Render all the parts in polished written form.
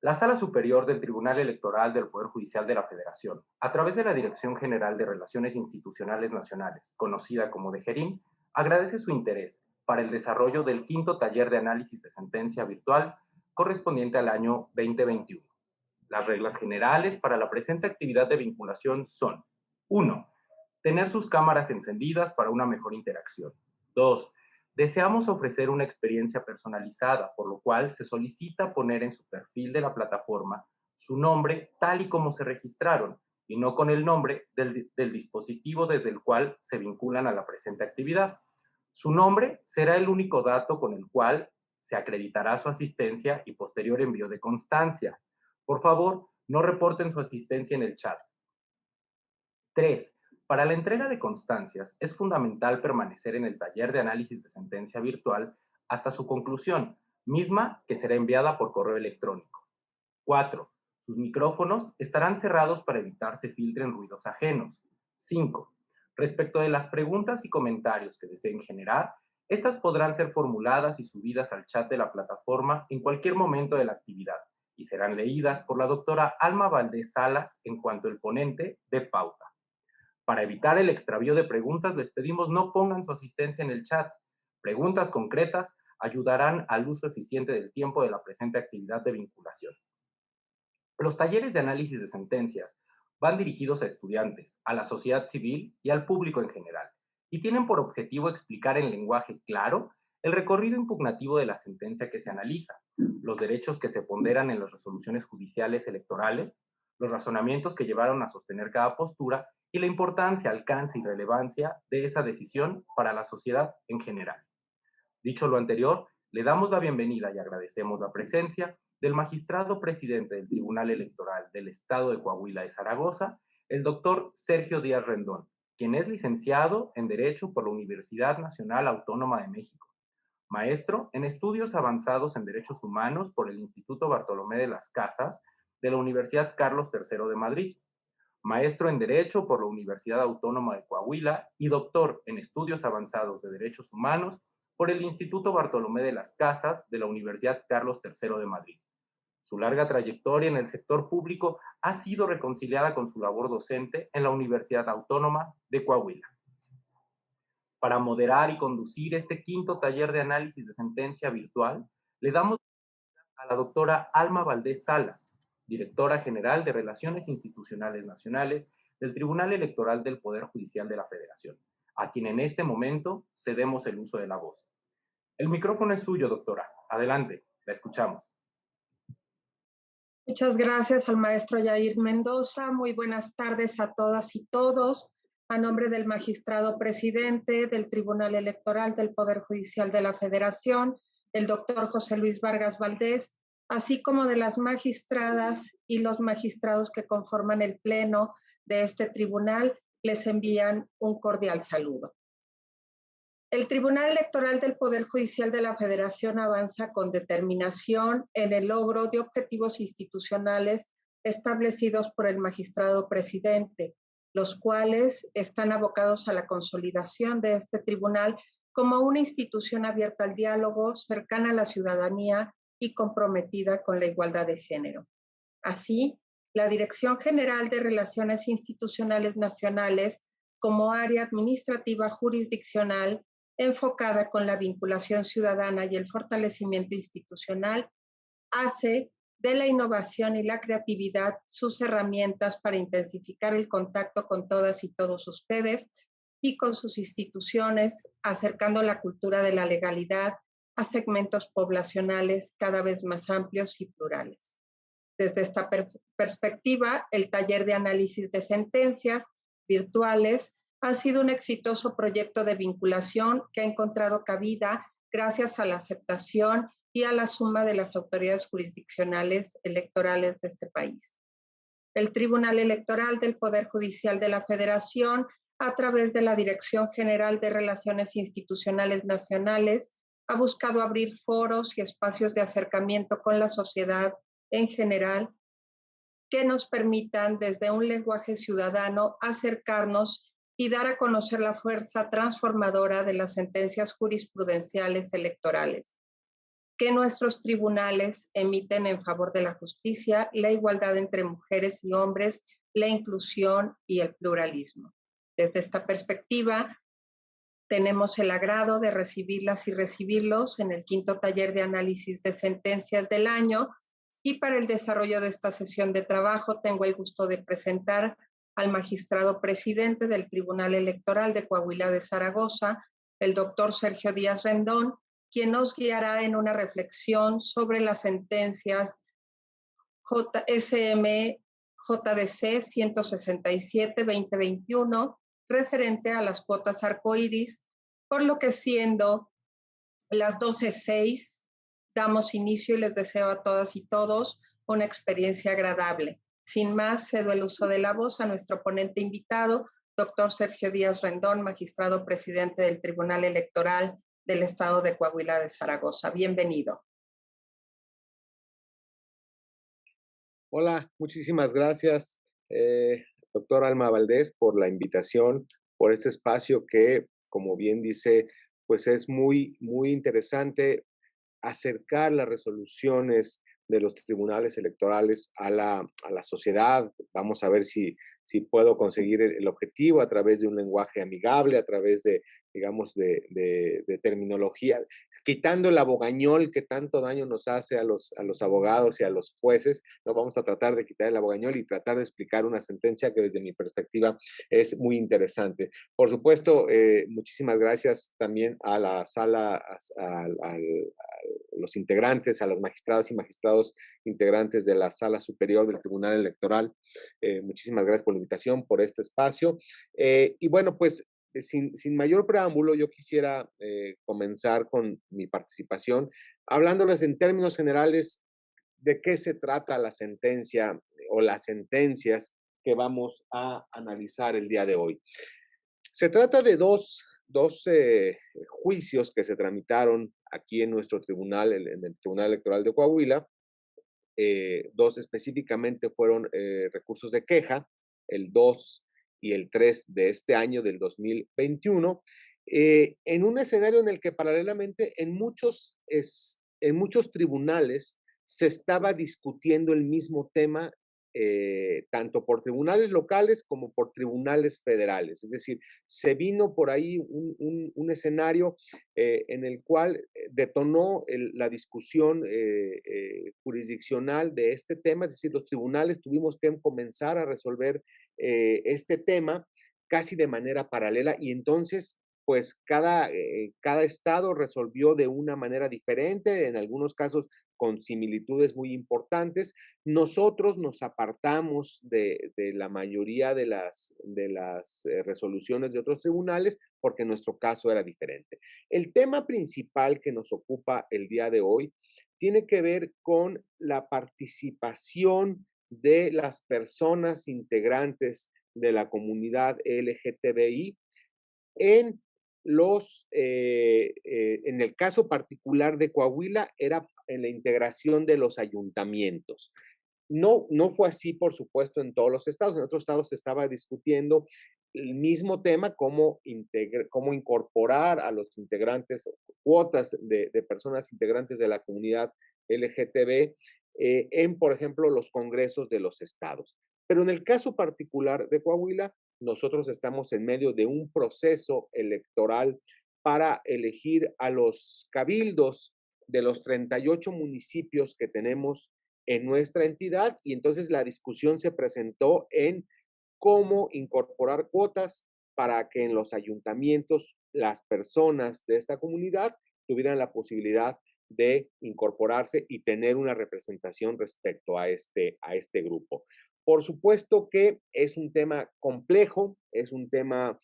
La Sala Superior del Tribunal Electoral del Poder Judicial de la Federación, a través de la Dirección General de Relaciones Institucionales Nacionales, conocida como DGRIN, agradece su interés para el desarrollo del quinto taller de análisis de sentencia virtual correspondiente al año 2021. Las reglas generales para la presente actividad de vinculación son: 1. Tener sus cámaras encendidas para una mejor interacción. 2. Deseamos ofrecer una experiencia personalizada, por lo cual se solicita poner en su perfil de la plataforma su nombre tal y como se registraron y no con el nombre del dispositivo desde el cual se vinculan a la presente actividad. Su nombre será el único dato con el cual se acreditará su asistencia y posterior envío de constancias. Por favor, no reporten su asistencia en el chat. 3. Para la entrega de constancias, es fundamental permanecer en el taller de análisis de sentencia virtual hasta su conclusión, misma que será enviada por correo electrónico. 4. Sus micrófonos estarán cerrados para evitar se filtren ruidos ajenos. 5. Respecto de las preguntas y comentarios que deseen generar, estas podrán ser formuladas y subidas al chat de la plataforma en cualquier momento de la actividad y serán leídas por la doctora Alma Valdés Salas en cuanto el ponente dé pauta. Para evitar el extravío de preguntas, les pedimos no pongan su asistencia en el chat. Preguntas concretas ayudarán al uso eficiente del tiempo de la presente actividad de vinculación. Los talleres de análisis de sentencias van dirigidos a estudiantes, a la sociedad civil y al público en general, y tienen por objetivo explicar en lenguaje claro el recorrido impugnativo de la sentencia que se analiza, los derechos que se ponderan en las resoluciones judiciales electorales, los razonamientos que llevaron a sostener cada postura y la importancia, alcance y relevancia de esa decisión para la sociedad en general. Dicho lo anterior, le damos la bienvenida y agradecemos la presencia del magistrado presidente del Tribunal Electoral del Estado de Coahuila de Zaragoza, el doctor Sergio Díaz Rendón, quien es licenciado en Derecho por la Universidad Nacional Autónoma de México, maestro en Estudios Avanzados en Derechos Humanos por el Instituto Bartolomé de las Casas de la Universidad Carlos III de Madrid, maestro en Derecho por la Universidad Autónoma de Coahuila y doctor en Estudios Avanzados de Derechos Humanos por el Instituto Bartolomé de las Casas de la Universidad Carlos III de Madrid. Su larga trayectoria en el sector público ha sido reconciliada con su labor docente en la Universidad Autónoma de Coahuila. Para moderar y conducir este quinto taller de análisis de sentencia virtual, le damos a la doctora Alma Valdés Salas, directora general de Relaciones Institucionales Nacionales del Tribunal Electoral del Poder Judicial de la Federación, a quien en este momento cedemos el uso de la voz. El micrófono es suyo, doctora. Adelante, la escuchamos. Muchas gracias al maestro Yair Mendoza. Muy buenas tardes a todas y todos. A nombre del magistrado presidente del Tribunal Electoral del Poder Judicial de la Federación, el doctor José Luis Vargas Valdés, así como de las magistradas y los magistrados que conforman el pleno de este tribunal, les envían un cordial saludo. El Tribunal Electoral del Poder Judicial de la Federación avanza con determinación en el logro de objetivos institucionales establecidos por el magistrado presidente, los cuales están abocados a la consolidación de este tribunal como una institución abierta al diálogo, cercana a la ciudadanía y comprometida con la igualdad de género. Así, la Dirección General de Relaciones Institucionales Nacionales, como área administrativa jurisdiccional, enfocada con la vinculación ciudadana y el fortalecimiento institucional, hace de la innovación y la creatividad sus herramientas para intensificar el contacto con todas y todos ustedes y con sus instituciones, acercando la cultura de la legalidad a segmentos poblacionales cada vez más amplios y plurales. Desde esta perspectiva, el taller de análisis de sentencias virtuales ha sido un exitoso proyecto de vinculación que ha encontrado cabida gracias a la aceptación y a la suma de las autoridades jurisdiccionales electorales de este país. El Tribunal Electoral del Poder Judicial de la Federación, a través de la Dirección General de Relaciones Institucionales Nacionales, ha buscado abrir foros y espacios de acercamiento con la sociedad en general que nos permitan desde un lenguaje ciudadano acercarnos y dar a conocer la fuerza transformadora de las sentencias jurisprudenciales electorales. que nuestros tribunales emiten en favor de la justicia, la igualdad entre mujeres y hombres, la inclusión y el pluralismo. Desde esta perspectiva, tenemos el agrado de recibirlas y recibirlos en el quinto taller de análisis de sentencias del año, y para el desarrollo de esta sesión de trabajo tengo el gusto de presentar al magistrado presidente del Tribunal Electoral de Coahuila de Zaragoza, el doctor Sergio Díaz Rendón, quien nos guiará en una reflexión sobre las sentencias JSM JDC 167-2021 referente a las cuotas arcoíris, por lo que siendo las 12:06, damos inicio y les deseo a todas y todos una experiencia agradable. Sin más, cedo el uso de la voz a nuestro ponente invitado, doctor Sergio Díaz Rendón, magistrado presidente del Tribunal Electoral del Estado de Coahuila de Zaragoza. Bienvenido. Hola, muchísimas gracias, doctor Alma Valdés, por la invitación, por este espacio que, como bien dice, pues es muy interesante acercar las resoluciones de los tribunales electorales a la sociedad. Vamos a ver si puedo conseguir el objetivo a través de un lenguaje amigable, a través de, digamos, de terminología, quitando el abogañol que tanto daño nos hace a los abogados y a los jueces. No vamos a tratar de quitar el abogañol y tratar de explicar una sentencia que desde mi perspectiva es muy interesante. Por supuesto, muchísimas gracias también a la sala, a los integrantes, a las magistradas y magistrados integrantes de la Sala Superior del Tribunal Electoral. Muchísimas gracias por la invitación, por este espacio. Y bueno, pues sin mayor preámbulo, yo quisiera comenzar con mi participación hablándoles en términos generales de qué se trata la sentencia o las sentencias que vamos a analizar el día de hoy. Se trata de dos juicios que se tramitaron aquí en nuestro tribunal, en el Tribunal Electoral de Coahuila. Dos específicamente fueron recursos de queja, el 2 y el 3 de este año, del 2021, en un escenario en el que paralelamente en muchos tribunales se estaba discutiendo el mismo tema, tanto por tribunales locales como por tribunales federales. Es decir, se vino por ahí un escenario en el cual detonó la discusión jurisdiccional de este tema. Es decir, los tribunales tuvimos que comenzar a resolver este tema casi de manera paralela, y entonces pues cada estado resolvió de una manera diferente, en algunos casos con similitudes muy importantes. Nosotros nos apartamos de la mayoría de las resoluciones de otros tribunales porque nuestro caso era diferente. El tema principal que nos ocupa el día de hoy tiene que ver con la participación de las personas integrantes de la comunidad LGTBI en en el caso particular de Coahuila, era en la integración de los ayuntamientos. No fue así, por supuesto, en todos los estados. En otros estados se estaba discutiendo el mismo tema, cómo incorporar a los integrantes, cuotas de personas integrantes de la comunidad LGTB en, por ejemplo, los congresos de los estados. Pero en el caso particular de Coahuila, nosotros estamos en medio de un proceso electoral para elegir a los cabildos de los 38 municipios que tenemos en nuestra entidad, y entonces la discusión se presentó en cómo incorporar cuotas para que en los ayuntamientos las personas de esta comunidad tuvieran la posibilidad de incorporarse y tener una representación respecto a este grupo. Por supuesto que es un tema complejo, es un tema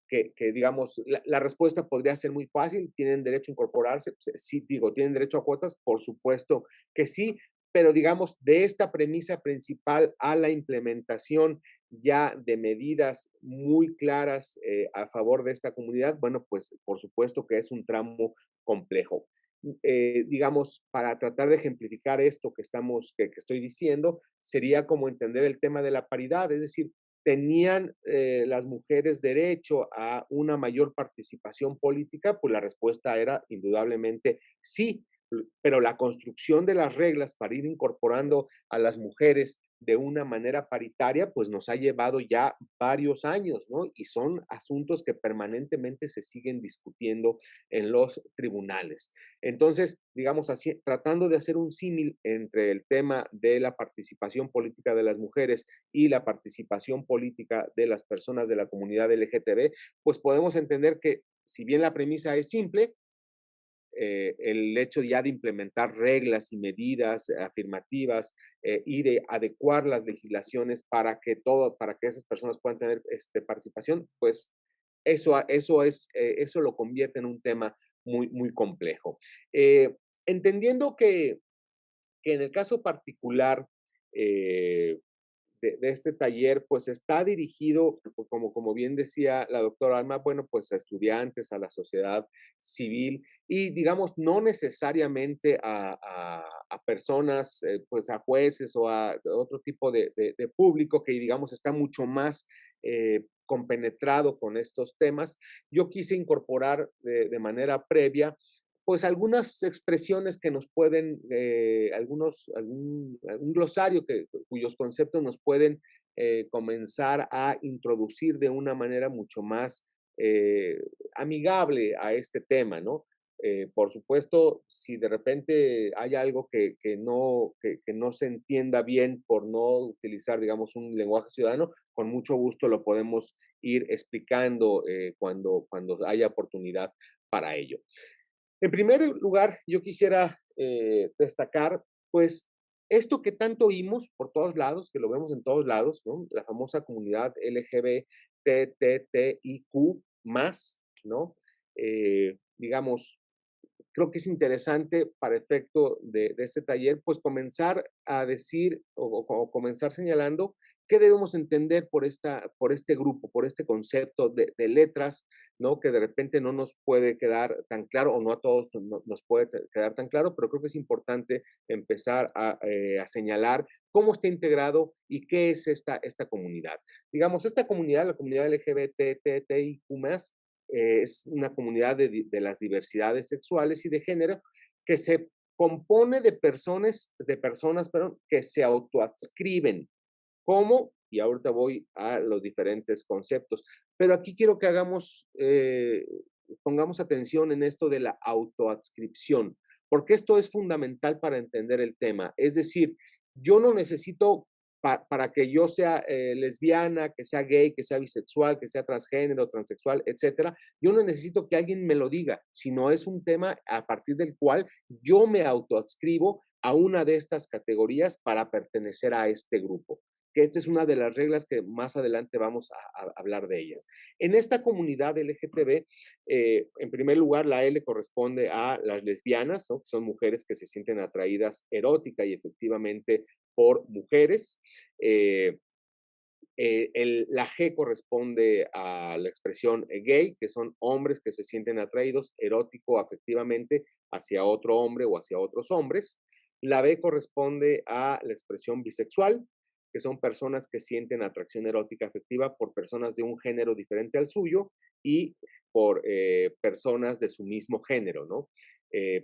que digamos, la respuesta podría ser muy fácil. ¿Tienen derecho a incorporarse? Pues, sí, digo, ¿tienen derecho a cuotas? Por supuesto que sí, pero digamos, de esta premisa principal a la implementación ya de medidas muy claras a favor de esta comunidad, bueno, pues por supuesto que es un tramo complejo. Digamos, para tratar de ejemplificar esto que estoy diciendo, sería como entender el tema de la paridad, es decir, ¿tenían las mujeres derecho a una mayor participación política? Pues la respuesta era indudablemente sí, pero la construcción de las reglas para ir incorporando a las mujeres de una manera paritaria, pues nos ha llevado ya varios años, ¿no? Y son asuntos que permanentemente se siguen discutiendo en los tribunales. Entonces, digamos así, tratando de hacer un símil entre el tema de la participación política de las mujeres y la participación política de las personas de la comunidad LGTB, pues podemos entender que si bien la premisa es simple, el hecho ya de implementar reglas y medidas afirmativas y de adecuar las legislaciones para que esas personas puedan tener participación, pues eso lo convierte en un tema muy complejo. Entendiendo que en el caso particular eh, de este taller, pues está dirigido, como bien decía la doctora Alma, bueno, pues a estudiantes, a la sociedad civil y digamos, no necesariamente a personas, pues a jueces o a otro tipo de público que digamos está mucho más compenetrado con estos temas. Yo quise incorporar de manera previa pues algunas expresiones que nos pueden, algún glosario cuyos conceptos nos pueden comenzar a introducir de una manera mucho más amigable a este tema, ¿no? Por supuesto, si de repente hay algo que no se entienda bien por no utilizar, digamos, un lenguaje ciudadano, con mucho gusto lo podemos ir explicando cuando haya oportunidad para ello. En primer lugar, yo quisiera destacar, pues, esto que tanto oímos por todos lados, que lo vemos en todos lados, ¿no? La famosa comunidad LGBTTIQ+, ¿no? Digamos, creo que es interesante para efecto de este taller, pues comenzar a decir o comenzar señalando qué debemos entender por este grupo, por este concepto de letras, ¿no? Que de repente no nos puede quedar tan claro o no a todos nos puede quedar tan claro, pero creo que es importante empezar a señalar cómo está integrado y qué es esta comunidad. Digamos, esta comunidad, la comunidad LGBTTIQ+, es una comunidad de las diversidades sexuales y de género que se compone de personas perdón, que se autoadscriben como, y ahorita voy a los diferentes conceptos, pero aquí quiero que pongamos atención en esto de la autoadscripción, porque esto es fundamental para entender el tema. Es decir, yo no necesito para que yo sea lesbiana, que sea gay, que sea bisexual, que sea transgénero, transexual, etcétera, yo no necesito que alguien me lo diga, sino es un tema a partir del cual yo me autoadscribo a una de estas categorías para pertenecer a este grupo, que esta es una de las reglas que más adelante vamos a hablar de ellas. En esta comunidad LGTB, en primer lugar, la L corresponde a las lesbianas, ¿no? Que son mujeres que se sienten atraídas erótica y efectivamente por mujeres. La G corresponde a la expresión gay, que son hombres que se sienten atraídos erótico afectivamente hacia otro hombre o hacia otros hombres. La B corresponde a la expresión bisexual, que son personas que sienten atracción erótica afectiva por personas de un género diferente al suyo y por personas de su mismo género, ¿no?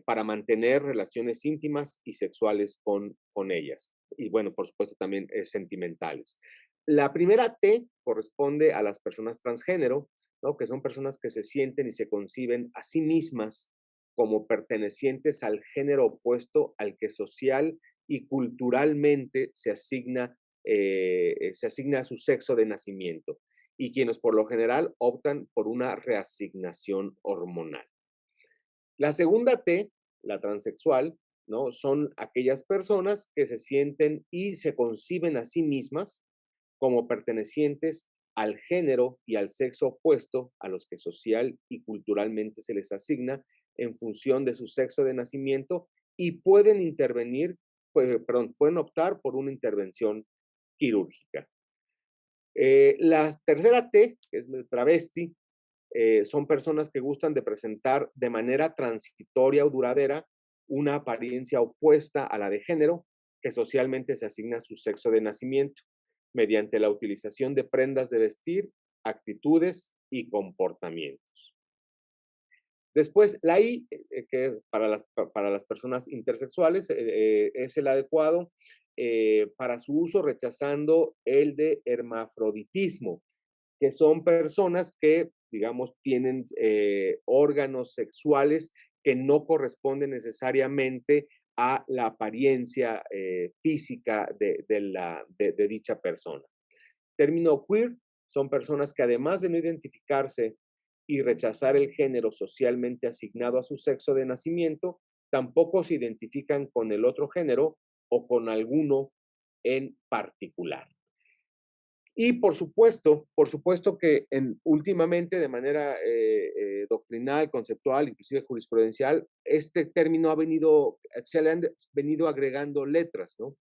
Para mantener relaciones íntimas y sexuales con ellas. Y bueno, por supuesto también sentimentales. La primera T corresponde a las personas transgénero, ¿no? Que son personas que se sienten y se conciben a sí mismas como pertenecientes al género opuesto al que social y culturalmente se asigna a su sexo de nacimiento y quienes por lo general optan por una reasignación hormonal. La segunda T, la transexual, ¿no? Son aquellas personas que se sienten y se conciben a sí mismas como pertenecientes al género y al sexo opuesto a los que social y culturalmente se les asigna en función de su sexo de nacimiento y pueden pueden optar por una intervención quirúrgica. La tercera T, que es el travesti, son personas que gustan de presentar de manera transitoria o duradera una apariencia opuesta a la de género que socialmente se asigna a su sexo de nacimiento mediante la utilización de prendas de vestir, actitudes y comportamientos. Después, la I, que para las personas intersexuales, es el adecuado para su uso, rechazando el de hermafroditismo, que son personas que, digamos, tienen órganos sexuales que no corresponden necesariamente a la apariencia física de dicha persona. Término queer son personas que además de no identificarse y rechazar el género socialmente asignado a su sexo de nacimiento, tampoco se identifican con el otro género o con alguno en particular. Y por supuesto que últimamente de manera doctrinal, conceptual, inclusive jurisprudencial, este término se le han venido agregando letras, ¿no?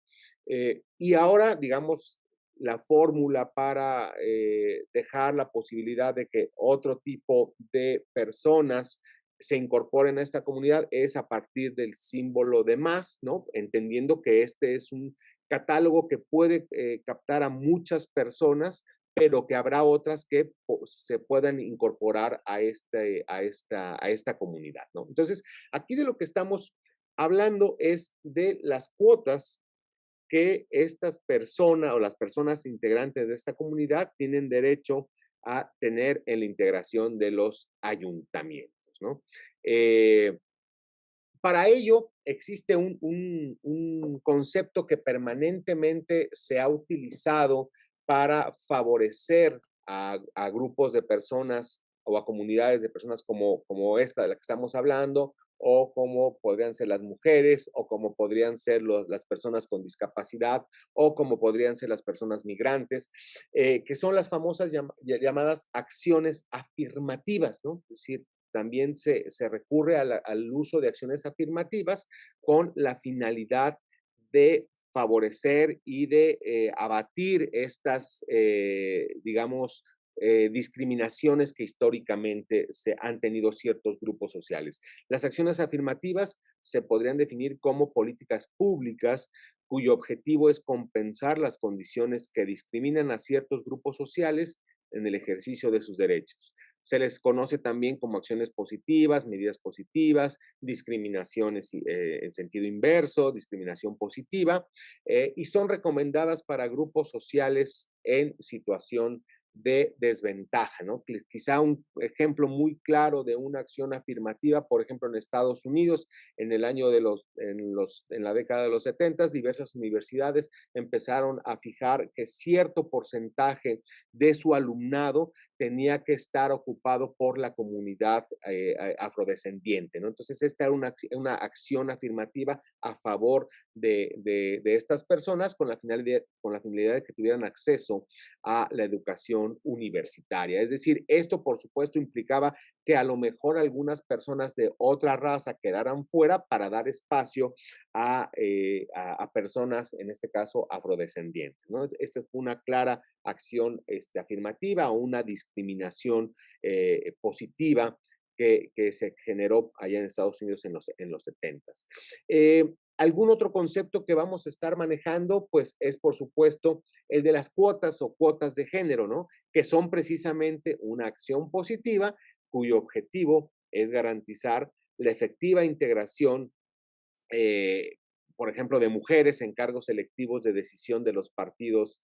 Y ahora, digamos, la fórmula para dejar la posibilidad de que otro tipo de personas se incorporen a esta comunidad es a partir del símbolo de más, ¿no? Entendiendo que este es un catálogo que puede captar a muchas personas, pero que habrá otras que se puedan incorporar a esta comunidad, ¿no? Entonces, aquí de lo que estamos hablando es de las cuotas que estas personas o las personas integrantes de esta comunidad tienen derecho a tener en la integración de los ayuntamientos, ¿no? Para ello existe un concepto que permanentemente se ha utilizado para favorecer a grupos de personas o a comunidades de personas como esta de la que estamos hablando, o como podrían ser las mujeres, o como podrían ser las personas con discapacidad, o como podrían ser las personas migrantes, que son las famosas llamadas acciones afirmativas, ¿no? Es decir, también se recurre al uso de acciones afirmativas con la finalidad de favorecer y de abatir estas, digamos, discriminaciones que históricamente se han tenido ciertos grupos sociales. Las acciones afirmativas se podrían definir como políticas públicas cuyo objetivo es compensar las condiciones que discriminan a ciertos grupos sociales en el ejercicio de sus derechos. Se les conoce también como acciones positivas, medidas positivas, discriminaciones en sentido inverso, discriminación positiva, y son recomendadas para grupos sociales en situación de desventaja, ¿no? Quizá un ejemplo muy claro de una acción afirmativa, por ejemplo, en Estados Unidos, en el año en la década de los 70, diversas universidades empezaron a fijar que cierto porcentaje de su alumnado tenía que estar ocupado por la comunidad afrodescendiente, ¿no? Entonces, esta era una acción afirmativa a favor de estas personas con la finalidad de que tuvieran acceso a la educación universitaria. Es decir, esto por supuesto implicaba que a lo mejor algunas personas de otra raza quedaran fuera para dar espacio a personas, en este caso, afrodescendientes, ¿no? Esta fue una clara acción afirmativa o una discriminación positiva que se generó allá en Estados Unidos en los 70. Algún otro concepto que vamos a estar manejando, pues es por supuesto el de las cuotas o cuotas de género, ¿no? Que son precisamente una acción positiva cuyo objetivo es garantizar la efectiva integración eh, por ejemplo, de mujeres en cargos electivos de decisión de los partidos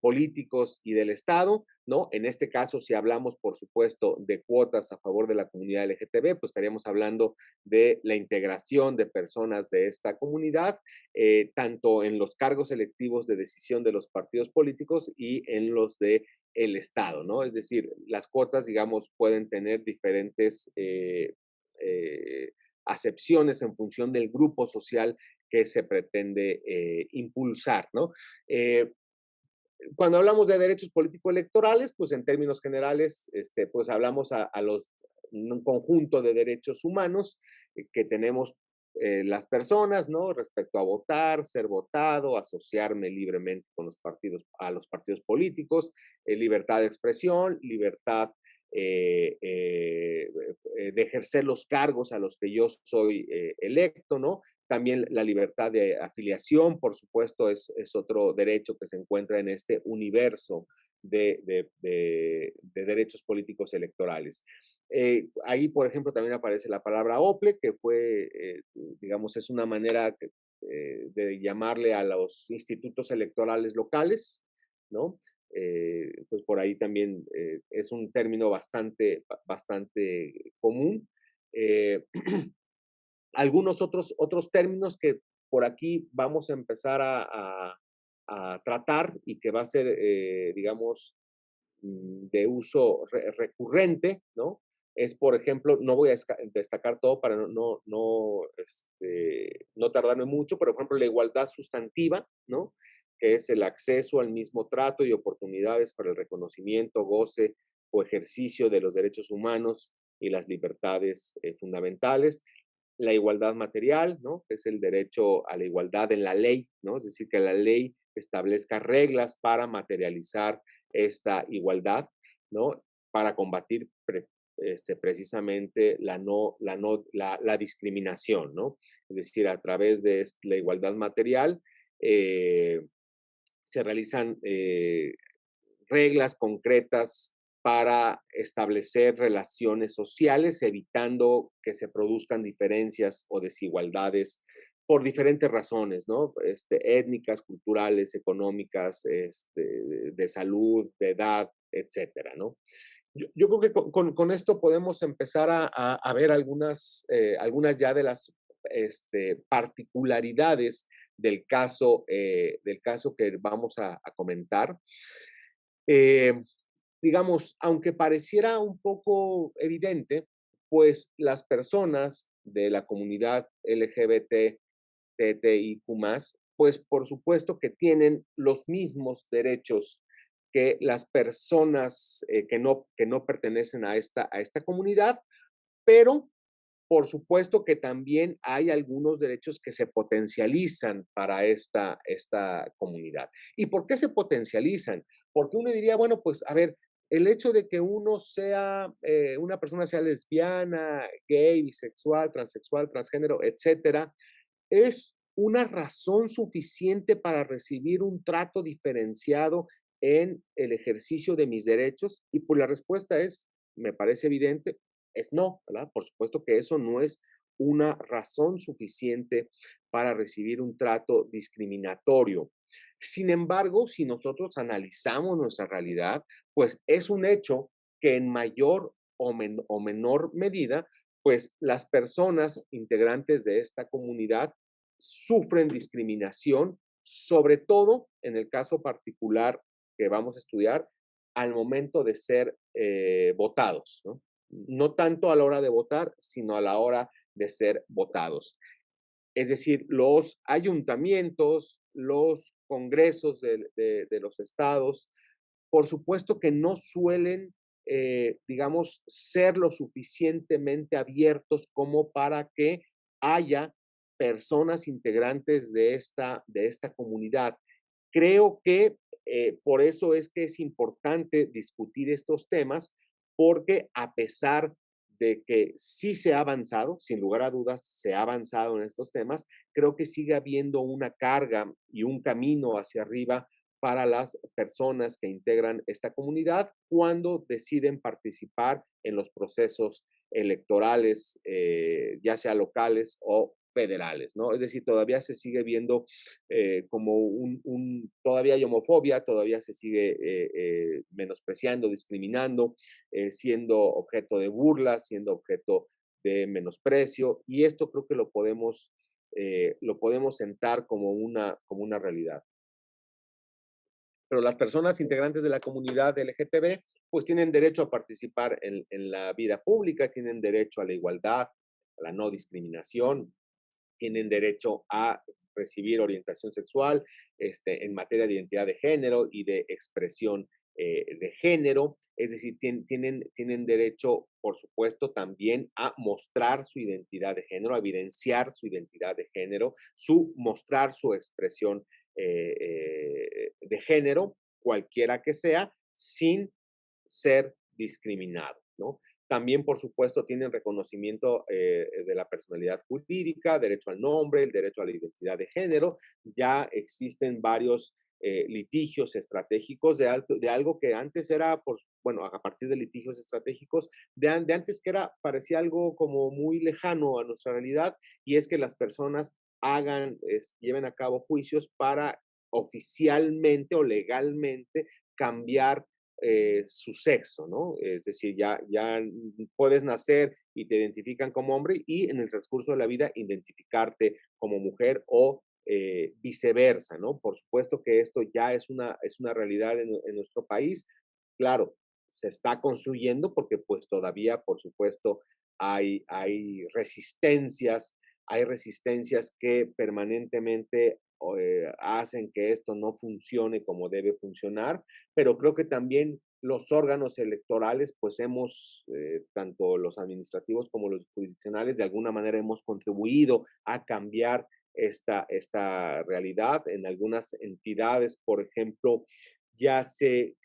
políticos y del Estado, ¿no? En este caso, si hablamos, por supuesto, de cuotas a favor de la comunidad LGTB, pues estaríamos hablando de la integración de personas de esta comunidad, tanto en los cargos electivos de decisión de los partidos políticos y en los de el Estado, ¿no? Es decir, las cuotas, digamos, pueden tener diferentes acepciones en función del grupo social que se pretende impulsar, ¿no? Cuando hablamos de derechos político-electorales, pues en términos generales, pues hablamos un conjunto de derechos humanos que tenemos las personas, ¿no? Respecto a votar, ser votado, asociarme libremente con a los partidos políticos, libertad de expresión, libertad de ejercer los cargos a los que yo soy electo, ¿no? También la libertad de afiliación, por supuesto, es otro derecho que se encuentra en este universo de derechos políticos electorales. Ahí, por ejemplo, también aparece la palabra OPLE, que fue, digamos, es una manera de llamarle a los institutos electorales locales, ¿no? Entonces, por ahí también es un término bastante común. Eh, algunos otros términos que por aquí vamos a empezar a tratar y que va a ser, digamos, de uso recurrente, ¿no? Es, por ejemplo, no voy a destacar todo para no tardarme mucho, pero, por ejemplo, la igualdad sustantiva, ¿no? Que es el acceso al mismo trato y oportunidades para el reconocimiento, goce o ejercicio de los derechos humanos y las libertades fundamentales. La igualdad material, ¿no? Es el derecho a la igualdad en la ley, ¿no? Es decir, que la ley establezca reglas para materializar esta igualdad, ¿no? Para combatir precisamente la discriminación, ¿no? Es decir, a través de la igualdad material se realizan reglas concretas para establecer relaciones sociales, evitando que se produzcan diferencias o desigualdades por diferentes razones, ¿no? Étnicas, culturales, económicas, de salud, de edad, etcétera, ¿no? Yo creo que con esto podemos empezar a ver algunas ya de las particularidades del caso que vamos a comentar. Eh, digamos, aunque pareciera un poco evidente, pues las personas de la comunidad LGBT, TTIQ+, pues por supuesto que tienen los mismos derechos que las personas que no pertenecen a esta comunidad, pero por supuesto que también hay algunos derechos que se potencializan para esta comunidad. ¿Y por qué se potencializan? Porque uno diría, bueno, pues a ver, el hecho de que uno sea, una persona sea lesbiana, gay, bisexual, transexual, transgénero, etcétera, ¿es una razón suficiente para recibir un trato diferenciado en el ejercicio de mis derechos? Y pues la respuesta es, me parece evidente, es no, ¿verdad? Por supuesto que eso no es una razón suficiente para recibir un trato discriminatorio. Sin embargo, si nosotros analizamos nuestra realidad, pues es un hecho que en mayor o menor medida, pues las personas integrantes de esta comunidad sufren discriminación, sobre todo en el caso particular que vamos a estudiar, al momento de ser votados, ¿no? No tanto a la hora de votar, sino a la hora de ser votados. Es decir, los ayuntamientos, los congresos de los estados, por supuesto que no suelen, digamos, ser lo suficientemente abiertos como para que haya personas integrantes de esta comunidad. Creo que por eso es que es importante discutir estos temas, porque a pesar de que sí se ha avanzado, sin lugar a dudas se ha avanzado en estos temas, creo que sigue habiendo una carga y un camino hacia arriba para las personas que integran esta comunidad cuando deciden participar en los procesos electorales, ya sea locales o federales, ¿no? Es decir, todavía se sigue viendo como todavía hay homofobia, todavía se sigue menospreciando, discriminando, siendo objeto de burla, siendo objeto de menosprecio, y esto creo que lo podemos sentar como una realidad. Pero las personas integrantes de la comunidad LGTB pues tienen derecho a participar en la vida pública, tienen derecho a la igualdad, a la no discriminación, tienen derecho a recibir orientación sexual en materia de identidad de género y de expresión de género, es decir, tienen derecho, por supuesto, también a mostrar su identidad de género, a evidenciar su identidad de género, mostrar su expresión de género, cualquiera que sea, sin ser discriminado, ¿no? También, por supuesto, tienen reconocimiento de la personalidad jurídica, derecho al nombre, el derecho a la identidad de género. Ya existen varios litigios estratégicos de algo que antes era, bueno, a partir de litigios estratégicos, de antes que parecía algo como muy lejano a nuestra realidad, y es que las personas lleven a cabo juicios para oficialmente o legalmente cambiar su sexo, ¿no? Es decir, ya puedes nacer y te identifican como hombre y en el transcurso de la vida identificarte como mujer o viceversa, ¿no? Por supuesto que esto ya es una realidad en nuestro país. Claro, se está construyendo porque pues todavía, por supuesto, hay resistencias que permanentemente hacen que esto no funcione como debe funcionar, pero creo que también los órganos electorales, pues tanto los administrativos como los jurisdiccionales, de alguna manera hemos contribuido a cambiar esta realidad. En algunas entidades, por ejemplo, ya se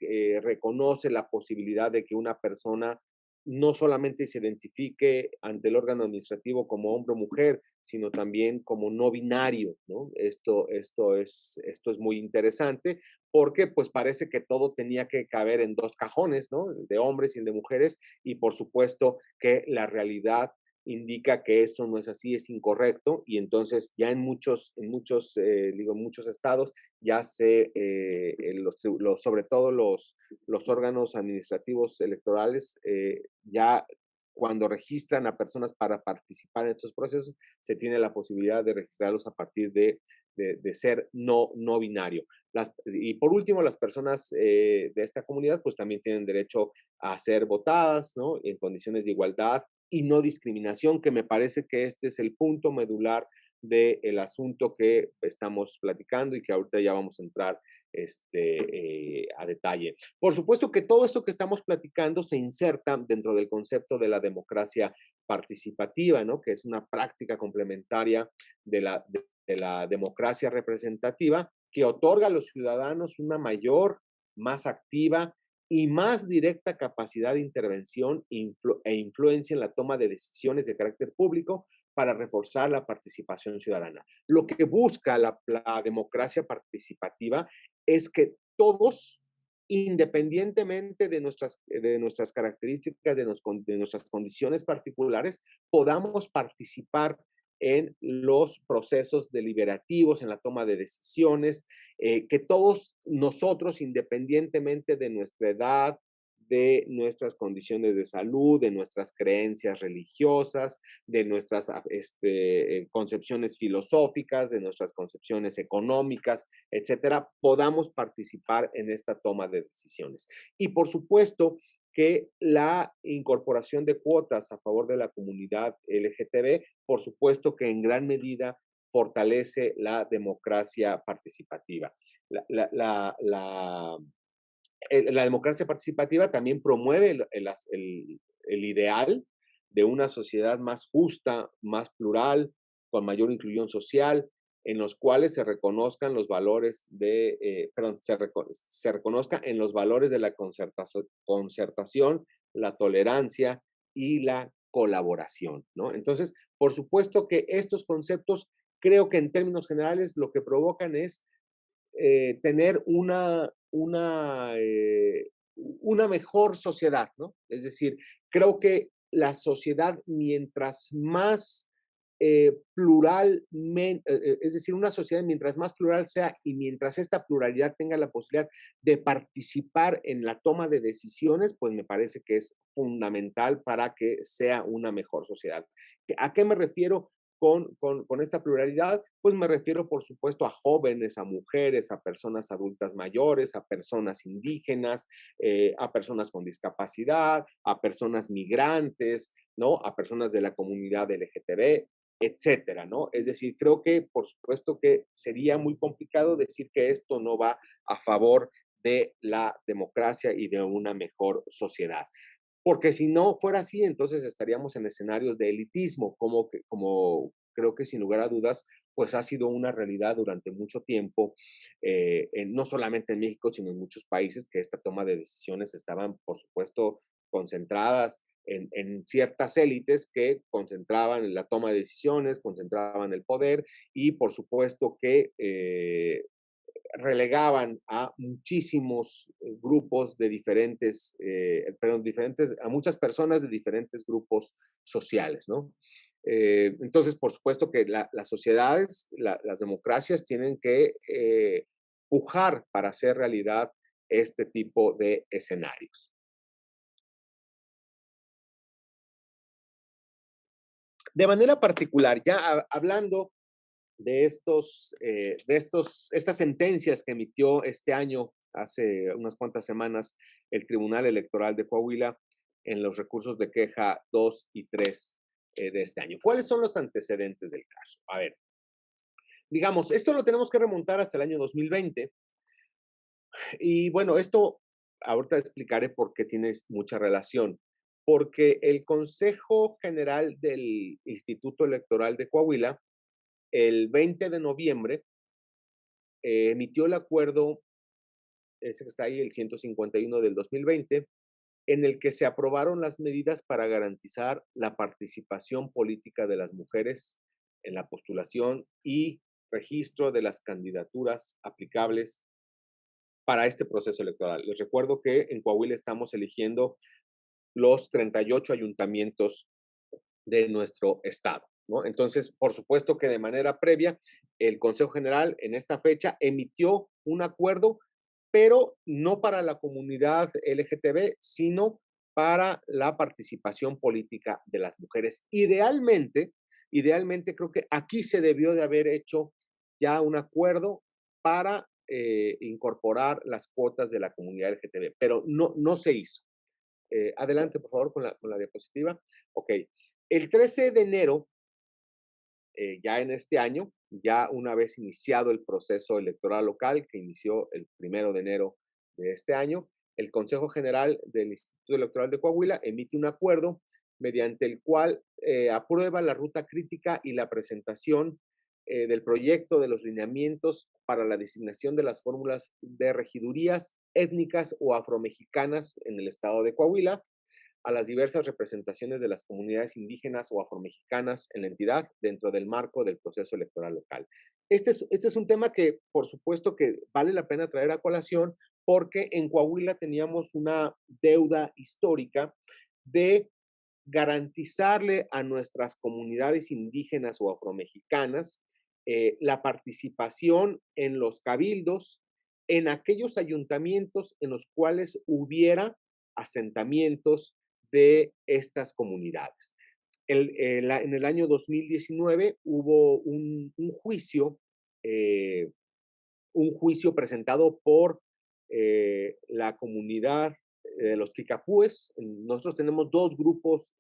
reconoce la posibilidad de que una persona no solamente se identifique ante el órgano administrativo como hombre o mujer, sino también como no binario, ¿no? Esto es muy interesante porque pues parece que todo tenía que caber en dos cajones, ¿no? De hombres y de mujeres, y por supuesto que la realidad indica que esto no es así, es incorrecto, y entonces ya en muchos estados ya sobre todo los órganos administrativos electorales, ya cuando registran a personas para participar en estos procesos, se tiene la posibilidad de registrarlos a partir de ser no binario. Y por último, las personas de esta comunidad pues también tienen derecho a ser votadas, ¿no? En condiciones de igualdad y no discriminación, que me parece que este es el punto medular del asunto que estamos platicando y que ahorita ya vamos a entrar a detalle. Por supuesto que todo esto que estamos platicando se inserta dentro del concepto de la democracia participativa, ¿no? Que es una práctica complementaria de la democracia representativa que otorga a los ciudadanos una mayor, más activa y más directa capacidad de intervención e influencia en la toma de decisiones de carácter público para reforzar la participación ciudadana. Lo que busca la democracia participativa es que todos, independientemente de nuestras características, de nuestras condiciones particulares, podamos participar en los procesos deliberativos, en la toma de decisiones, que todos nosotros, independientemente de nuestra edad, de nuestras condiciones de salud, de nuestras creencias religiosas, de nuestras concepciones filosóficas, de nuestras concepciones económicas, etcétera, podamos participar en esta toma de decisiones. Y por supuesto que la incorporación de cuotas a favor de la comunidad LGTB, por supuesto que en gran medida fortalece la democracia participativa. La democracia participativa también promueve el ideal de una sociedad más justa, más plural, con mayor inclusión social, en los cuales se reconozcan los valores se reconozca en los valores de la concertación, la tolerancia y la colaboración, ¿no? Entonces, por supuesto que estos conceptos, creo que en términos generales lo que provocan es tener una mejor sociedad, ¿no? Es decir, creo que la sociedad, mientras más es decir, una sociedad mientras más plural sea y mientras esta pluralidad tenga la posibilidad de participar en la toma de decisiones, pues me parece que es fundamental para que sea una mejor sociedad. ¿A qué me refiero con esta pluralidad? Pues me refiero, por supuesto, a jóvenes, a mujeres, a personas adultas mayores, a personas indígenas, a personas con discapacidad, a personas migrantes, ¿no? A personas de la comunidad LGTB, etcétera, ¿no? Es decir, creo que, por supuesto, que sería muy complicado decir que esto no va a favor de la democracia y de una mejor sociedad. Porque si no fuera así, entonces estaríamos en escenarios de elitismo, como creo que sin lugar a dudas, pues ha sido una realidad durante mucho tiempo, no solamente en México, sino en muchos países, que esta toma de decisiones estaban, por supuesto, concentradas en ciertas élites que concentraban en la toma de decisiones, concentraban el poder y, por supuesto, que relegaban a muchísimos grupos de diferentes, a muchas personas de diferentes grupos sociales, ¿no? Entonces, por supuesto que las sociedades, las democracias tienen que pujar para hacer realidad este tipo de escenarios. De manera particular, ya hablando estas sentencias que emitió este año, hace unas cuantas semanas, el Tribunal Electoral de Coahuila en los recursos de queja 2 y 3 de este año. ¿Cuáles son los antecedentes del caso? A ver, digamos, esto lo tenemos que remontar hasta el año 2020. Y bueno, esto ahorita explicaré por qué tiene mucha relación. Porque el Consejo General del Instituto Electoral de Coahuila, el 20 de noviembre, emitió el acuerdo, ese que está ahí, el 151 del 2020, en el que se aprobaron las medidas para garantizar la participación política de las mujeres en la postulación y registro de las candidaturas aplicables para este proceso electoral. Les recuerdo que en Coahuila estamos eligiendo los 38 ayuntamientos de nuestro estado, ¿no? Entonces, por supuesto que de manera previa, el Consejo General en esta fecha emitió un acuerdo, pero no para la comunidad LGTB, sino para la participación política de las mujeres. Idealmente creo que aquí se debió de haber hecho ya un acuerdo para incorporar las cuotas de la comunidad LGTB, pero no se hizo. Adelante, por favor, con la diapositiva. Ok. El 13 de enero, ya en este año, ya una vez iniciado el proceso electoral local, que inició el 1 de enero de este año, el Consejo General del Instituto Electoral de Coahuila emite un acuerdo mediante el cual aprueba la ruta crítica y la presentación del proyecto de los lineamientos para la designación de las fórmulas de regidurías étnicas o afromexicanas en el estado de Coahuila, a las diversas representaciones de las comunidades indígenas o afromexicanas en la entidad dentro del marco del proceso electoral local. Este es un tema que, por supuesto, que vale la pena traer a colación porque en Coahuila teníamos una deuda histórica de garantizarle a nuestras comunidades indígenas o afromexicanas la participación en los cabildos, en aquellos ayuntamientos en los cuales hubiera asentamientos de estas comunidades. En el año 2019 hubo eh, un juicio presentado por la comunidad de los Kikapúes. Nosotros tenemos dos grupos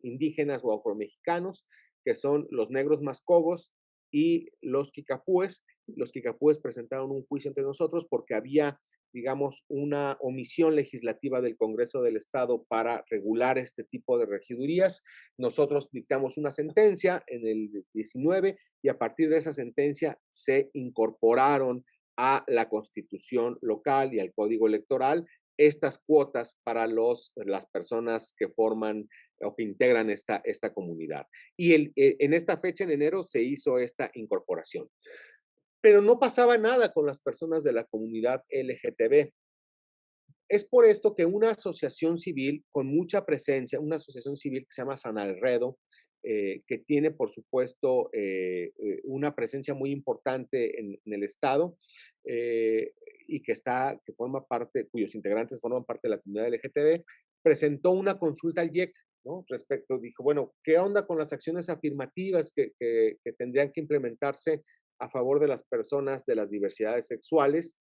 indígenas o afromexicanos, que son los negros mascogos y los Kikapúes. Los Kikapúes presentaron un juicio entre nosotros porque había, digamos, una omisión legislativa del Congreso del Estado para regular este tipo de regidurías. Nosotros dictamos una sentencia en el 19 y a partir de esa sentencia se incorporaron a la constitución local y al código electoral estas cuotas para las personas que forman o que integran esta comunidad. Y en esta fecha, en enero, se hizo esta incorporación. Pero no pasaba nada con las personas de la comunidad LGTB. Es por esto que una asociación civil con mucha presencia, una asociación civil que se llama San Alredo, que tiene, por supuesto, una presencia muy importante en el Estado y que forma parte, cuyos integrantes forman parte de la comunidad LGTB, presentó una consulta al IEC, ¿no? Respecto, dijo, bueno, ¿qué onda con las acciones afirmativas que tendrían que implementarse a favor de las personas de las diversidades sexuales?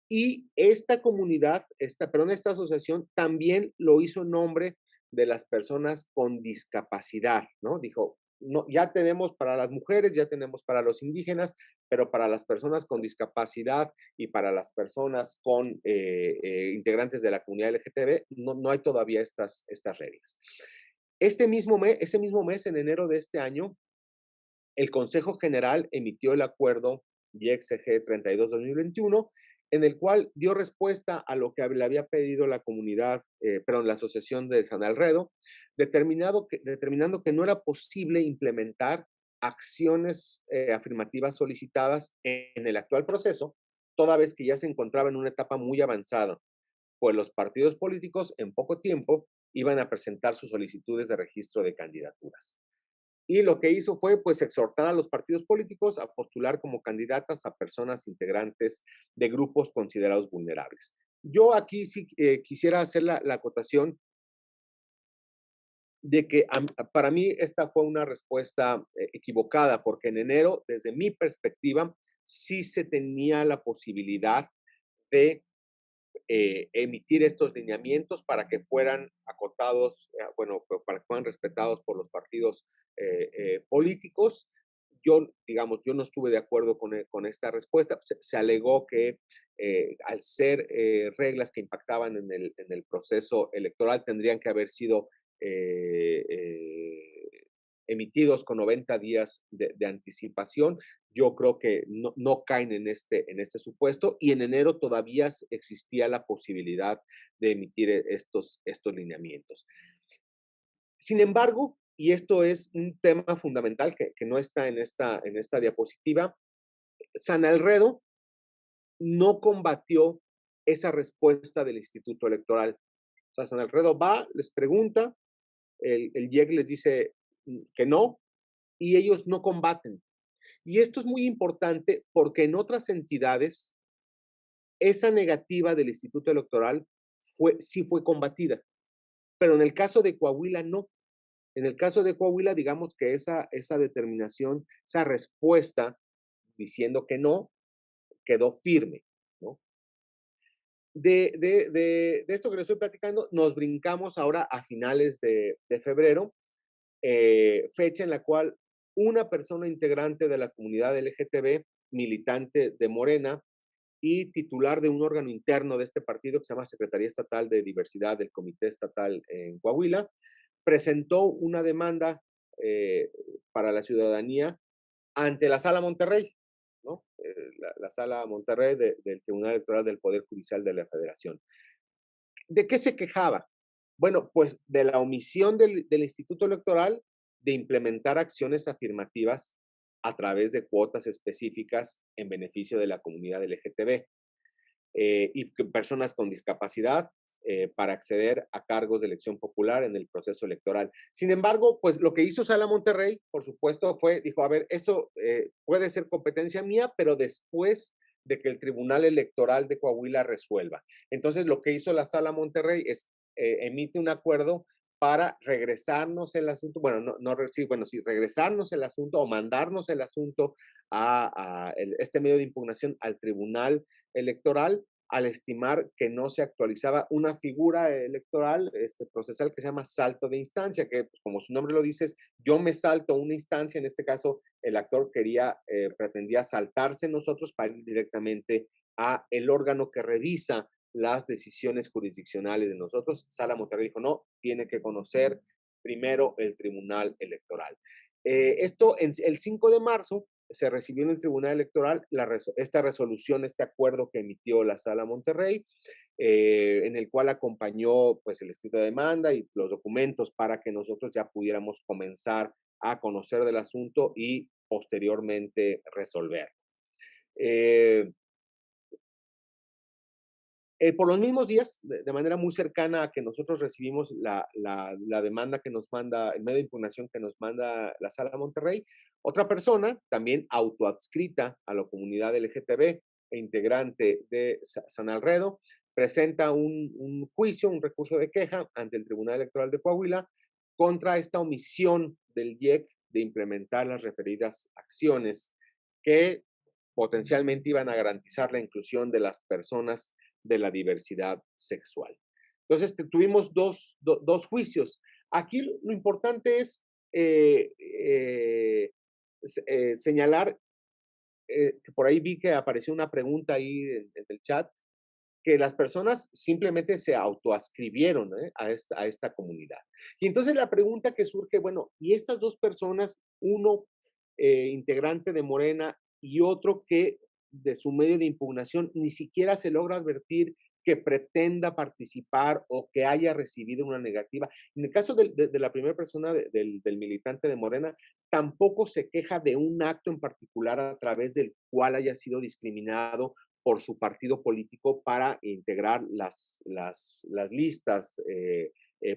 Y esta comunidad, esta asociación también lo hizo en nombre de las personas con discapacidad, ¿no? Dijo, no, ya tenemos para las mujeres, ya tenemos para los indígenas, pero para las personas con discapacidad y para las personas con integrantes de la comunidad LGTB, no hay todavía estas reglas. Ese mismo mes, en enero de este año, el Consejo General emitió el acuerdo IEC-CG 32-2021, en el cual dio respuesta a lo que le había pedido la la Asociación de San Alredo, determinando que no era posible implementar acciones afirmativas solicitadas en el actual proceso, toda vez que ya se encontraba en una etapa muy avanzada, pues los partidos políticos en poco tiempo iban a presentar sus solicitudes de registro de candidaturas. Y lo que hizo fue, pues, exhortar a los partidos políticos a postular como candidatas a personas integrantes de grupos considerados vulnerables. Yo aquí sí quisiera hacer la acotación de que para mí esta fue una respuesta equivocada, porque en enero, desde mi perspectiva, sí se tenía la posibilidad de emitir estos lineamientos para que fueran acotados, bueno, para que fueran respetados por los partidos políticos. Yo, digamos, yo no estuve de acuerdo con esta respuesta. Se alegó que al ser reglas que impactaban en el proceso electoral, tendrían que haber sido eh, eh, emitidos con 90 días de anticipación. Yo creo que no caen en este supuesto y en enero todavía existía la posibilidad de emitir estos lineamientos. Sin embargo, y esto es un tema fundamental que no está en esta diapositiva, San Alredo no combatió esa respuesta del Instituto Electoral. O sea, San Alredo va, les pregunta, el IEC les dice que no, y ellos no combaten. Y esto es muy importante porque en otras entidades esa negativa del Instituto Electoral sí fue combatida, pero en el caso de Coahuila no. En el caso de Coahuila, digamos que esa determinación, esa respuesta diciendo que no, quedó firme, ¿no? De esto que les estoy platicando, nos brincamos ahora a finales de febrero, fecha en la cual una persona integrante de la comunidad LGTB, militante de Morena, y titular de un órgano interno de este partido que se llama Secretaría Estatal de Diversidad del Comité Estatal en Coahuila, presentó una demanda para la ciudadanía ante la Sala Monterrey, ¿no? La Sala Monterrey del Tribunal Electoral del Poder Judicial de la Federación. ¿De qué se quejaba? Bueno, pues de la omisión del Instituto Electoral de implementar acciones afirmativas a través de cuotas específicas en beneficio de la comunidad LGTB y personas con discapacidad para acceder a cargos de elección popular en el proceso electoral. Sin embargo, pues lo que hizo Sala Monterrey, por supuesto, dijo, a ver, eso puede ser competencia mía, pero después de que el Tribunal Electoral de Coahuila resuelva. Entonces, lo que hizo la Sala Monterrey es emite un acuerdo para regresarnos el asunto, bueno, sí, bueno, sí, regresarnos el asunto o mandarnos el asunto a este medio de impugnación al Tribunal Electoral al estimar que no se actualizaba una figura electoral procesal que se llama salto de instancia, que pues, como su nombre lo dice, yo me salto una instancia, en este caso el actor pretendía saltarse nosotros para ir directamente a el órgano que revisa las decisiones jurisdiccionales de nosotros. Sala Monterrey dijo, no, tiene que conocer primero el Tribunal Electoral. Esto, el 5 de marzo, se recibió en el Tribunal Electoral esta resolución, este acuerdo que emitió la Sala Monterrey, en el cual acompañó pues el escrito de demanda y los documentos para que nosotros ya pudiéramos comenzar a conocer del asunto y posteriormente resolver. Por los mismos días, de manera muy cercana a que nosotros recibimos la demanda que nos manda, el medio de impugnación que nos manda la Sala Monterrey, otra persona, también autoadscrita a la comunidad LGTB e integrante de San Alredo, presenta un juicio, un recurso de queja ante el Tribunal Electoral de Coahuila contra esta omisión del IEC de implementar las referidas acciones que potencialmente iban a garantizar la inclusión de las personas de la diversidad sexual. Entonces, tuvimos dos juicios. Aquí lo importante es señalar que por ahí vi que apareció una pregunta ahí en el chat, que las personas simplemente se autoascribieron a esta comunidad. Y entonces la pregunta que surge, bueno, ¿y estas dos personas, uno integrante de Morena y otro que de su medio de impugnación ni siquiera se logra advertir que pretenda participar o que haya recibido una negativa? En el caso de la primera persona, del militante de Morena, tampoco se queja de un acto en particular a través del cual haya sido discriminado por su partido político para integrar las listas,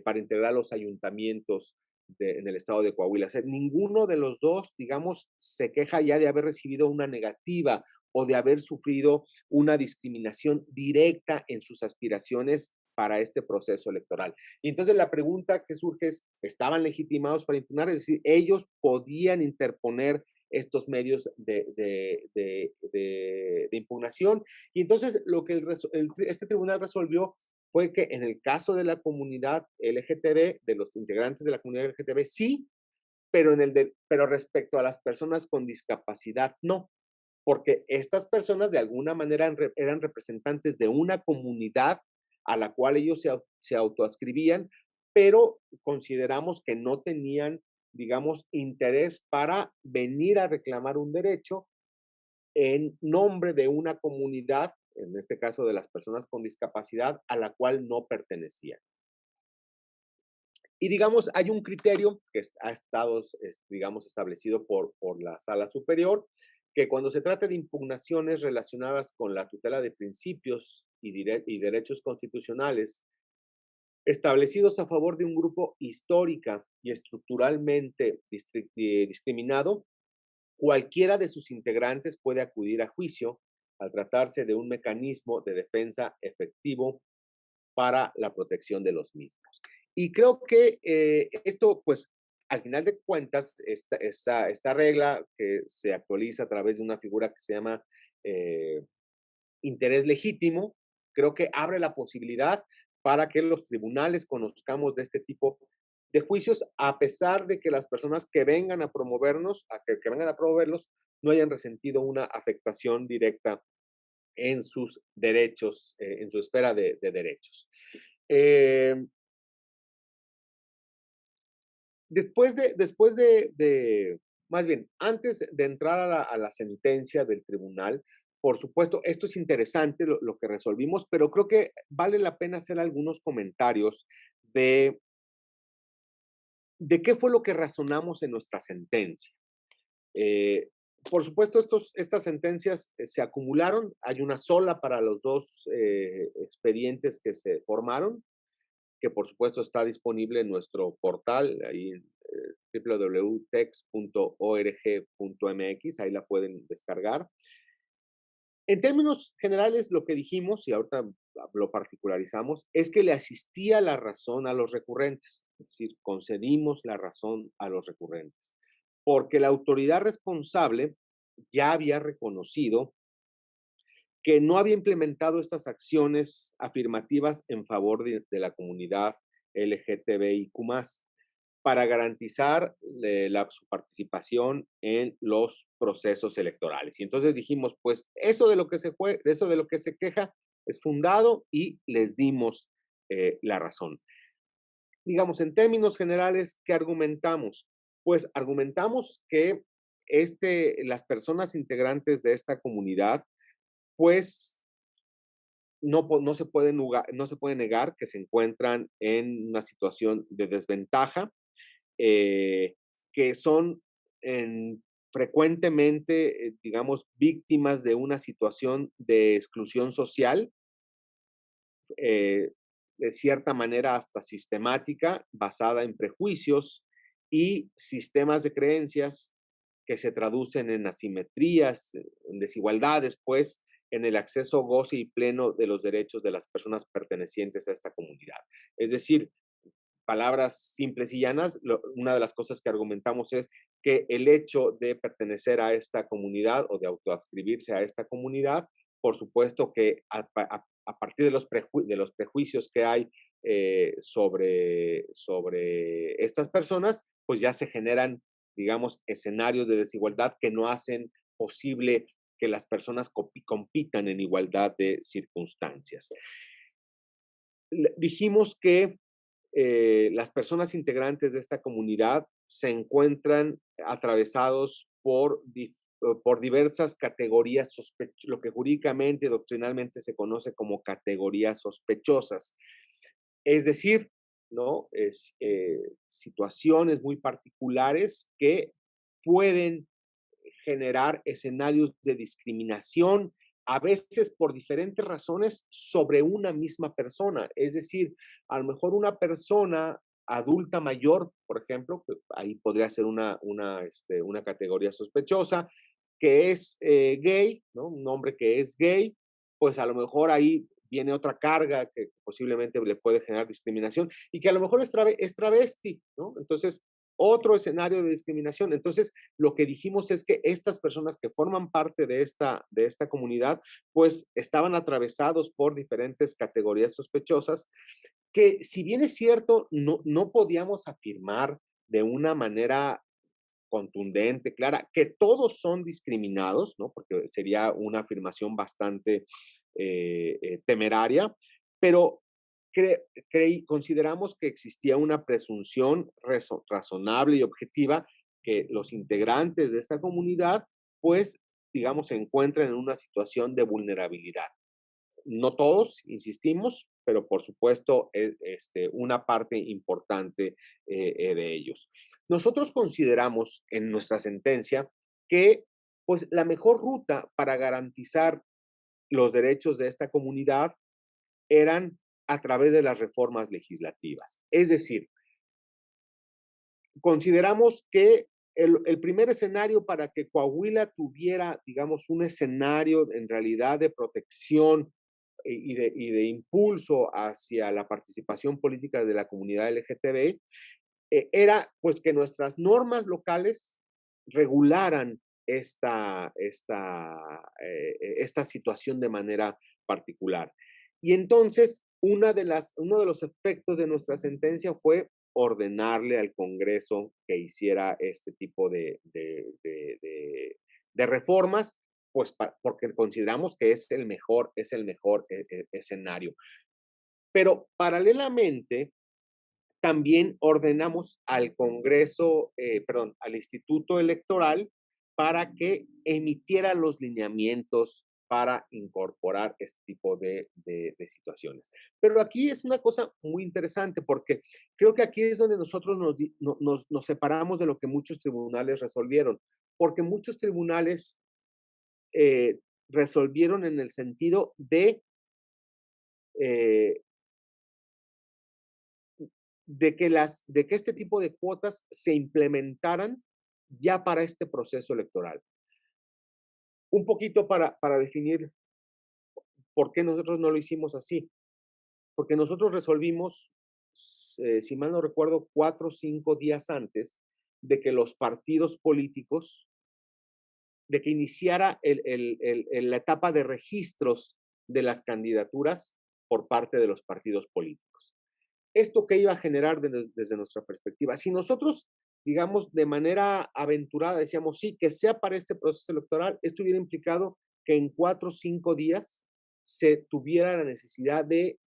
para integrar los ayuntamientos en el estado de Coahuila. O sea, ninguno de los dos, digamos, se queja ya de haber recibido una negativa o de haber sufrido una discriminación directa en sus aspiraciones para este proceso electoral. Y entonces la pregunta que surge es, ¿estaban legitimados para impugnar? Es decir, ellos podían interponer estos medios de impugnación. Y entonces lo que este tribunal resolvió fue que en el caso de la comunidad LGTB, de los integrantes de la comunidad LGTB, sí, pero, pero respecto a las personas con discapacidad, no, porque estas personas de alguna manera eran representantes de una comunidad a la cual ellos se autoascribían, pero consideramos que no tenían, digamos, interés para venir a reclamar un derecho en nombre de una comunidad, en este caso de las personas con discapacidad, a la cual no pertenecían. Y digamos, hay un criterio que ha estado, digamos, establecido por la Sala Superior, que cuando se trata de impugnaciones relacionadas con la tutela de principios y derechos constitucionales establecidos a favor de un grupo histórica y estructuralmente discriminado, cualquiera de sus integrantes puede acudir a juicio al tratarse de un mecanismo de defensa efectivo para la protección de los mismos. Y creo que esto, pues, al final de cuentas, esta regla que se actualiza a través de una figura que se llama interés legítimo, creo que abre la posibilidad para que los tribunales conozcamos de este tipo de juicios, a pesar de que las personas que vengan a promovernos, que vengan a promoverlos, no hayan resentido una afectación directa en sus derechos, en su esfera de derechos. Más bien, antes de entrar a la sentencia del tribunal, por supuesto, esto es interesante lo que resolvimos, pero creo que vale la pena hacer algunos comentarios de qué fue lo que razonamos en nuestra sentencia. Por supuesto, estas sentencias se acumularon, hay una sola para los dos expedientes que se formaron, que por supuesto está disponible en nuestro portal, ahí en www.tex.org.mx, ahí la pueden descargar. En términos generales, lo que dijimos, y ahorita lo particularizamos, es que le asistía la razón a los recurrentes, es decir, concedimos la razón a los recurrentes, porque la autoridad responsable ya había reconocido que no había implementado estas acciones afirmativas en favor de la comunidad LGTBIQ+, para garantizar su participación en los procesos electorales. Y entonces dijimos, pues eso de lo que se queja es fundado y les dimos la razón. Digamos, en términos generales, ¿qué argumentamos? Pues argumentamos que las personas integrantes de esta comunidad, pues no se puede negar que se encuentran en una situación de desventaja, que son frecuentemente, digamos, víctimas de una situación de exclusión social, de cierta manera hasta sistemática, basada en prejuicios y sistemas de creencias que se traducen en asimetrías, en desigualdades, pues, en el acceso, goce y pleno de los derechos de las personas pertenecientes a esta comunidad. Es decir, palabras simples y llanas, una de las cosas que argumentamos es que el hecho de pertenecer a esta comunidad o de autoadscribirse a esta comunidad, por supuesto que a partir de los prejuicios que hay sobre estas personas, pues ya se generan, digamos, escenarios de desigualdad que no hacen posible que las personas compitan en igualdad de circunstancias. Dijimos que las personas integrantes de esta comunidad se encuentran atravesados por diversas categorías, lo que jurídicamente y doctrinalmente se conoce como categorías sospechosas. Es decir, ¿no? Situaciones muy particulares que pueden generar escenarios de discriminación a veces por diferentes razones sobre una misma persona. Es decir, a lo mejor una persona adulta mayor, por ejemplo, que ahí podría ser una categoría sospechosa, que es gay, ¿no? Un hombre que es gay, pues a lo mejor ahí viene otra carga que posiblemente le puede generar discriminación y que a lo mejor es travesti, ¿no? Entonces, otro escenario de discriminación. Entonces, lo que dijimos es que estas personas que forman parte de esta comunidad, pues estaban atravesados por diferentes categorías sospechosas que, si bien es cierto, no podíamos afirmar de una manera contundente, clara, que todos son discriminados, ¿no? Porque sería una afirmación bastante temeraria, pero consideramos que existía una presunción razonable y objetiva que los integrantes de esta comunidad, pues, digamos, se encuentran en una situación de vulnerabilidad. No todos, insistimos, pero por supuesto una parte importante de ellos. Nosotros consideramos en nuestra sentencia que pues, la mejor ruta para garantizar los derechos de esta comunidad eran a través de las reformas legislativas. Es decir, consideramos que el primer escenario para que Coahuila tuviera, digamos, un escenario en realidad de protección y de impulso hacia la participación política de la comunidad LGTB, era pues que nuestras normas locales regularan esta situación de manera particular. Y entonces, uno de los efectos de nuestra sentencia fue ordenarle al Congreso que hiciera este tipo de reformas, pues porque consideramos que es el mejor escenario. Pero paralelamente, también ordenamos al Congreso, al Instituto Electoral, para que emitiera los lineamientos para incorporar este tipo de situaciones. Pero aquí es una cosa muy interesante porque creo que aquí es donde nosotros nos separamos de lo que muchos tribunales resolvieron, porque muchos tribunales resolvieron en el sentido eh, de que este tipo de cuotas se implementaran ya para este proceso electoral. Un poquito para definir por qué nosotros no lo hicimos así. Porque nosotros resolvimos, si mal no recuerdo, 4 o 5 días antes de que los partidos políticos, de que iniciara la etapa de registros de las candidaturas por parte de los partidos políticos. ¿Esto qué iba a generar desde nuestra perspectiva? Si nosotros, digamos, de manera aventurada decíamos, sí, que sea para este proceso electoral, esto hubiera implicado que en 4 o 5 días se tuviera la necesidad de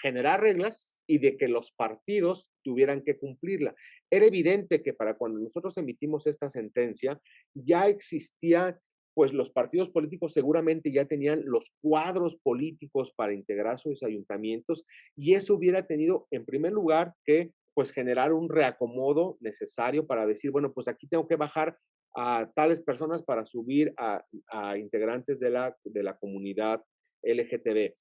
generar reglas y de que los partidos tuvieran que cumplirla. Era evidente que para cuando nosotros emitimos esta sentencia, ya existía, pues los partidos políticos seguramente ya tenían los cuadros políticos para integrar sus ayuntamientos y eso hubiera tenido, en primer lugar, que pues generar un reacomodo necesario para decir, bueno, pues aquí tengo que bajar a tales personas para subir a integrantes de la comunidad LGTB.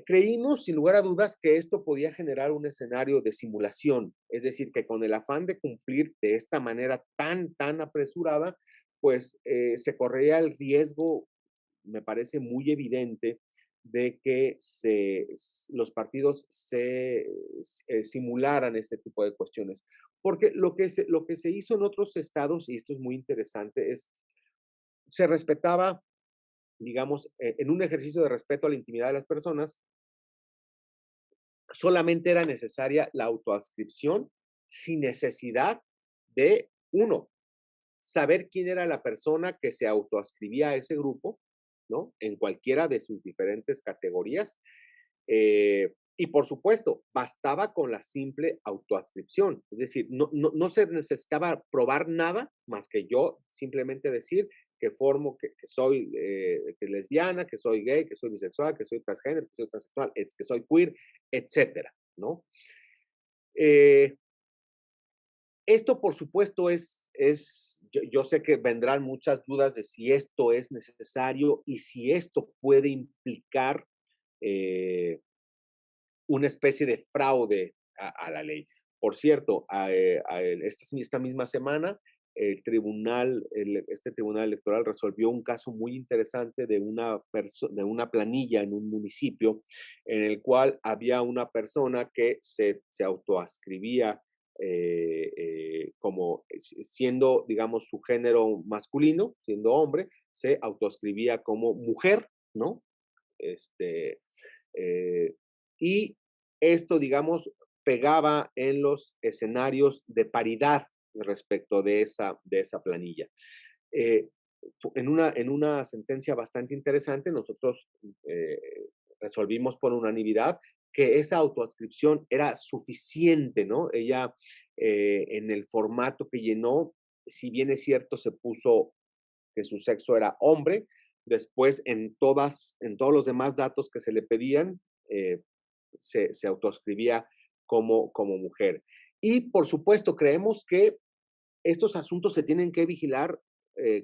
Creímos, sin lugar a dudas, que esto podía generar un escenario de simulación, es decir, que con el afán de cumplir de esta manera tan apresurada, pues se corría el riesgo, me parece muy evidente, de que los partidos simularan este tipo de cuestiones. Porque lo que se hizo en otros estados, y esto es muy interesante, se respetaba, digamos, en un ejercicio de respeto a la intimidad de las personas, solamente era necesaria la autoadscripción sin necesidad de, uno, saber quién era la persona que se autoadscribía a ese grupo, ¿no? En cualquiera de sus diferentes categorías. Y por supuesto, bastaba con la simple autoadscripción. Es decir, no se necesitaba probar nada más que yo simplemente decir que soy que lesbiana, que soy gay, que soy bisexual, que soy transgénero, que soy transexual, que soy queer, etcétera, ¿no? Esto, por supuesto, es yo sé que vendrán muchas dudas de si esto es necesario y si esto puede implicar eh, una especie de fraude a la ley. Por cierto, esta misma semana, este tribunal electoral resolvió un caso muy interesante de una planilla en un municipio en el cual había una persona que se autoascribía como siendo, digamos, su género masculino, siendo hombre, se autoascribía como mujer, ¿no? Este, eh, y esto, digamos, pegaba en los escenarios de paridad respecto de esa planilla. Eh, en una sentencia bastante interesante, nosotros eh, resolvimos por unanimidad que esa autoadscripción era suficiente, ¿no? Ella, en el formato que llenó, si bien es cierto, se puso que su sexo era hombre. Después, en todos los demás datos que se le pedían, eh, se autoescribía como mujer. Y por supuesto, creemos que estos asuntos se tienen que vigilar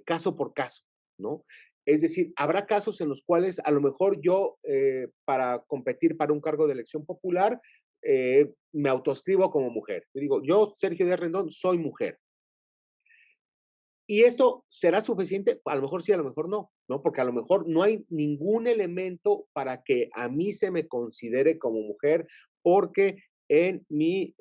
caso por caso, ¿no? Es decir, habrá casos en los cuales a lo mejor yo, para competir para un cargo de elección popular, me autoescribo como mujer. Digo, yo, Sergio Díaz Rendón, soy mujer. ¿Y esto será suficiente? A lo mejor sí, a lo mejor no, ¿no? Porque a lo mejor no hay ningún elemento para que a mí se me considere como mujer, porque en mi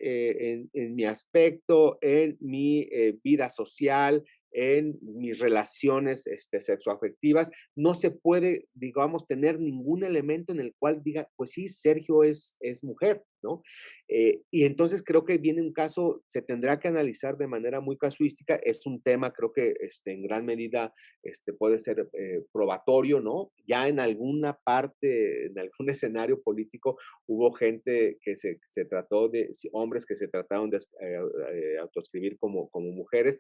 aspecto, en mi vida social, en mis relaciones sexoafectivas, no se puede, digamos, tener ningún elemento en el cual diga, pues sí, Sergio es mujer, ¿no? Y entonces creo que viene un caso, se tendrá que analizar de manera muy casuística, es un tema creo que en gran medida puede ser probatorio, ¿no? Ya en alguna parte, en algún escenario político, hubo gente que se trató de, hombres que se trataron de autoescribir como mujeres,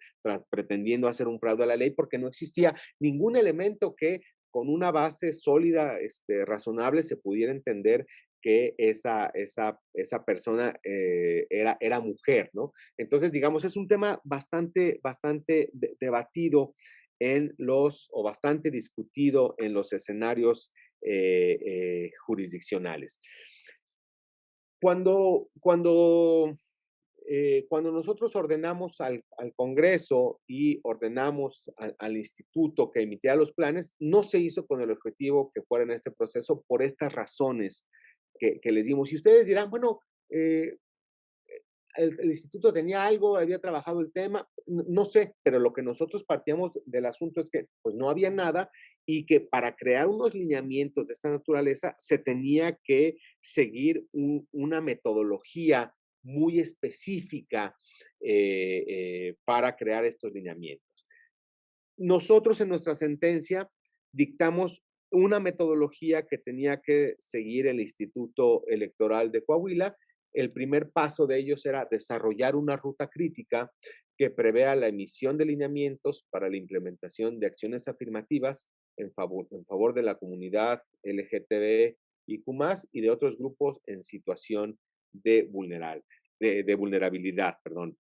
pretendiendo hacer un fraude a la ley, porque no existía ningún elemento que con una base sólida, razonable, se pudiera entender que esa persona era mujer, ¿no? Entonces, digamos, es un tema bastante debatido o bastante discutido en los escenarios jurisdiccionales. Cuando nosotros ordenamos al Congreso y ordenamos al instituto que emitiera los planes, no se hizo con el objetivo que fuera en este proceso por estas razones que les dimos. Y ustedes dirán, bueno, el instituto tenía algo, había trabajado el tema, no sé, pero lo que nosotros partíamos del asunto es que pues no había nada y que para crear unos lineamientos de esta naturaleza se tenía que seguir una metodología muy específica para crear estos lineamientos. Nosotros en nuestra sentencia dictamos una metodología que tenía que seguir el Instituto Electoral de Coahuila. El primer paso de ellos era desarrollar una ruta crítica que prevea la emisión de lineamientos para la implementación de acciones afirmativas en favor de la comunidad LGTBIQ+, y de otros grupos en situación de vulnerabilidad, perdón.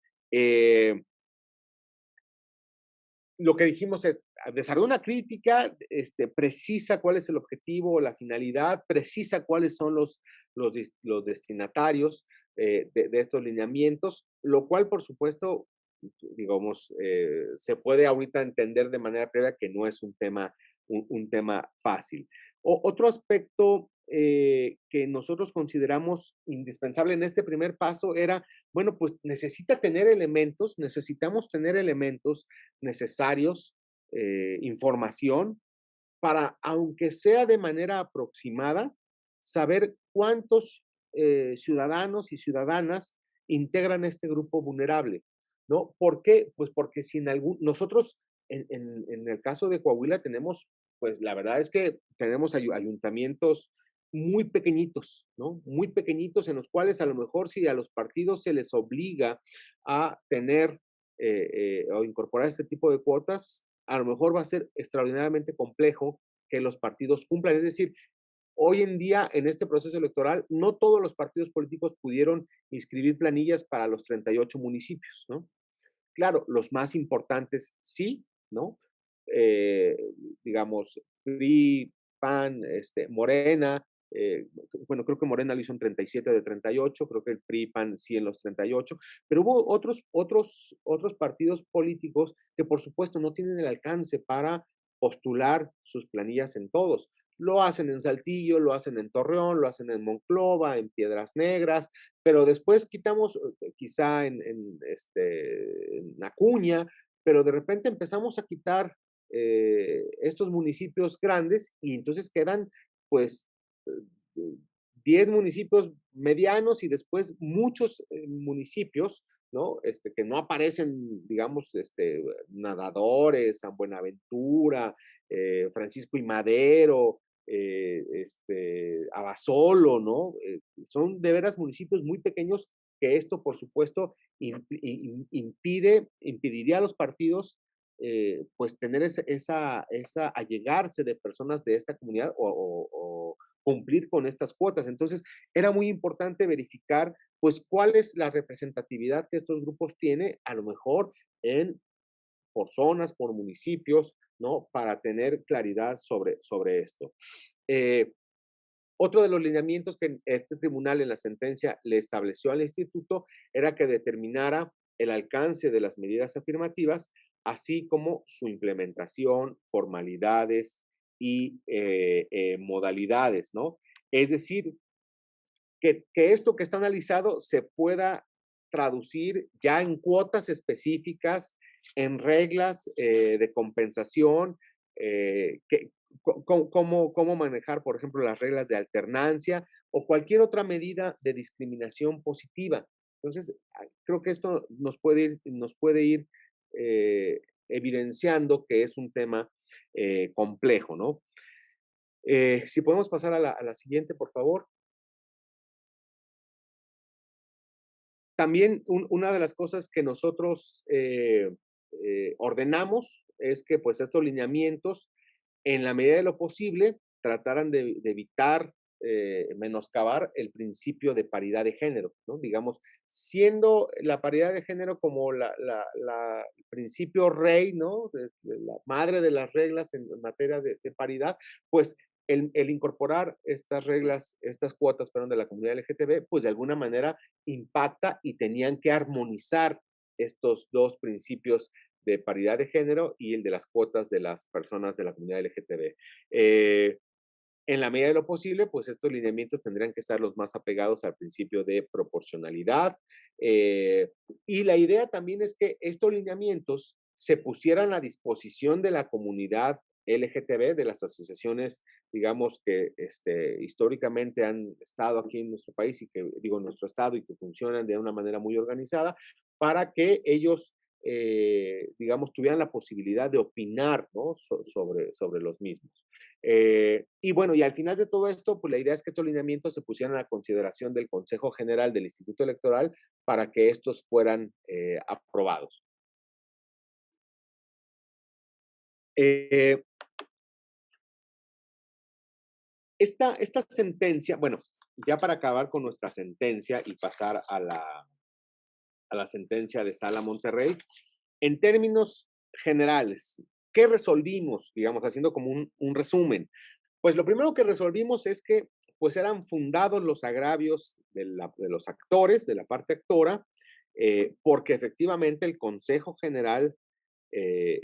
Lo que dijimos es, desarrolla una crítica, precisa cuál es el objetivo, la finalidad, precisa cuáles son los destinatarios de estos lineamientos, lo cual, por supuesto, digamos, se puede ahorita entender de manera previa que no es un tema fácil. Otro aspecto que nosotros consideramos indispensable en este primer paso era, bueno, pues necesitamos tener elementos necesarios, información, para, aunque sea de manera aproximada, saber cuántos ciudadanos y ciudadanas integran este grupo vulnerable, ¿no? ¿Por qué? Pues porque si nosotros, en el caso de Coahuila, tenemos, pues la verdad es que tenemos ayuntamientos muy pequeñitos, ¿no? Muy pequeñitos en los cuales a lo mejor si a los partidos se les obliga a tener o incorporar este tipo de cuotas, a lo mejor va a ser extraordinariamente complejo que los partidos cumplan. Es decir, hoy en día, en este proceso electoral, no todos los partidos políticos pudieron inscribir planillas para los 38 municipios, ¿no? Claro, los más importantes sí, ¿no? Eh, digamos, PRI, PAN, Morena, bueno, creo que Morena lo hizo en 37 de 38, creo que el PRI, PAN sí en los 38, pero hubo otros partidos políticos que por supuesto no tienen el alcance para postular sus planillas en todos. Lo hacen en Saltillo, lo hacen en Torreón, lo hacen en Monclova, en Piedras Negras, pero después quitamos quizá en Acuña, pero de repente empezamos a quitar estos municipios grandes y entonces quedan pues 10 municipios medianos y después muchos municipios, ¿no? Que no aparecen, digamos, Nadadores, San Buenaventura, Francisco y Madero, Abasolo, ¿no? Son de veras municipios muy pequeños que esto, por supuesto, impediría a los partidos pues tener esa allegarse de personas de esta comunidad o cumplir con estas cuotas. Entonces, era muy importante verificar, pues, cuál es la representatividad que estos grupos tienen, a lo mejor por zonas, por municipios, ¿no? Para tener claridad sobre esto. Eh, Otro de los lineamientos que este tribunal en la sentencia le estableció al instituto era que determinara el alcance de las medidas afirmativas, así como su implementación, formalidades y modalidades, ¿no? Es decir, que esto que está analizado se pueda traducir ya en cuotas específicas, en reglas de compensación, cómo manejar, por ejemplo, las reglas de alternancia o cualquier otra medida de discriminación positiva. Entonces, creo que esto nos puede ir evidenciando que es un tema complejo, ¿no? Si podemos pasar a la siguiente, por favor. También una de las cosas que nosotros ordenamos es que pues estos lineamientos, en la medida de lo posible, trataran de evitar menoscabar el principio de paridad de género, ¿no? Digamos, siendo la paridad de género como el principio rey, ¿no? De la madre de las reglas en materia de paridad, pues el incorporar estas reglas, estas cuotas, perdón, de la comunidad LGTB, pues de alguna manera impacta y tenían que armonizar estos dos principios de paridad de género y el de las cuotas de las personas de la comunidad LGTB. En la medida de lo posible, pues estos lineamientos tendrían que estar los más apegados al principio de proporcionalidad. Y la idea también es que estos lineamientos se pusieran a disposición de la comunidad LGTB, de las asociaciones, digamos, que históricamente han estado aquí en nuestro país y que, digo, en nuestro estado y que funcionan de una manera muy organizada, para que ellos, digamos, tuvieran la posibilidad de opinar, ¿no? sobre los mismos. Y bueno, y al final de todo esto, pues la idea es que estos lineamientos se pusieran a consideración del Consejo General del Instituto Electoral para que estos fueran aprobados. Eh, esta sentencia, bueno, ya para acabar con nuestra sentencia y pasar a la sentencia de Sala Monterrey, en términos generales, ¿qué resolvimos? Digamos, haciendo como un resumen. Pues lo primero que resolvimos es que pues eran fundados los agravios de los actores, de la parte actora, porque efectivamente el Consejo General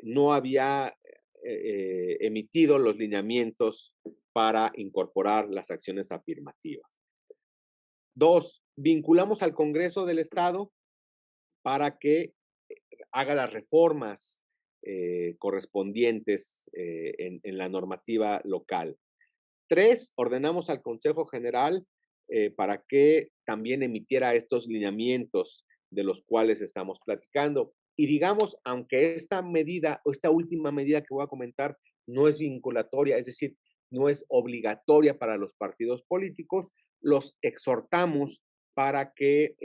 no había emitido los lineamientos para incorporar las acciones afirmativas. Dos, vinculamos al Congreso del Estado para que haga las reformas correspondientes en la normativa local. Tres, ordenamos al Consejo General para que también emitiera estos lineamientos de los cuales estamos platicando. Y digamos, aunque esta medida o esta última medida que voy a comentar no es vinculatoria, es decir, no es obligatoria para los partidos políticos, los exhortamos para que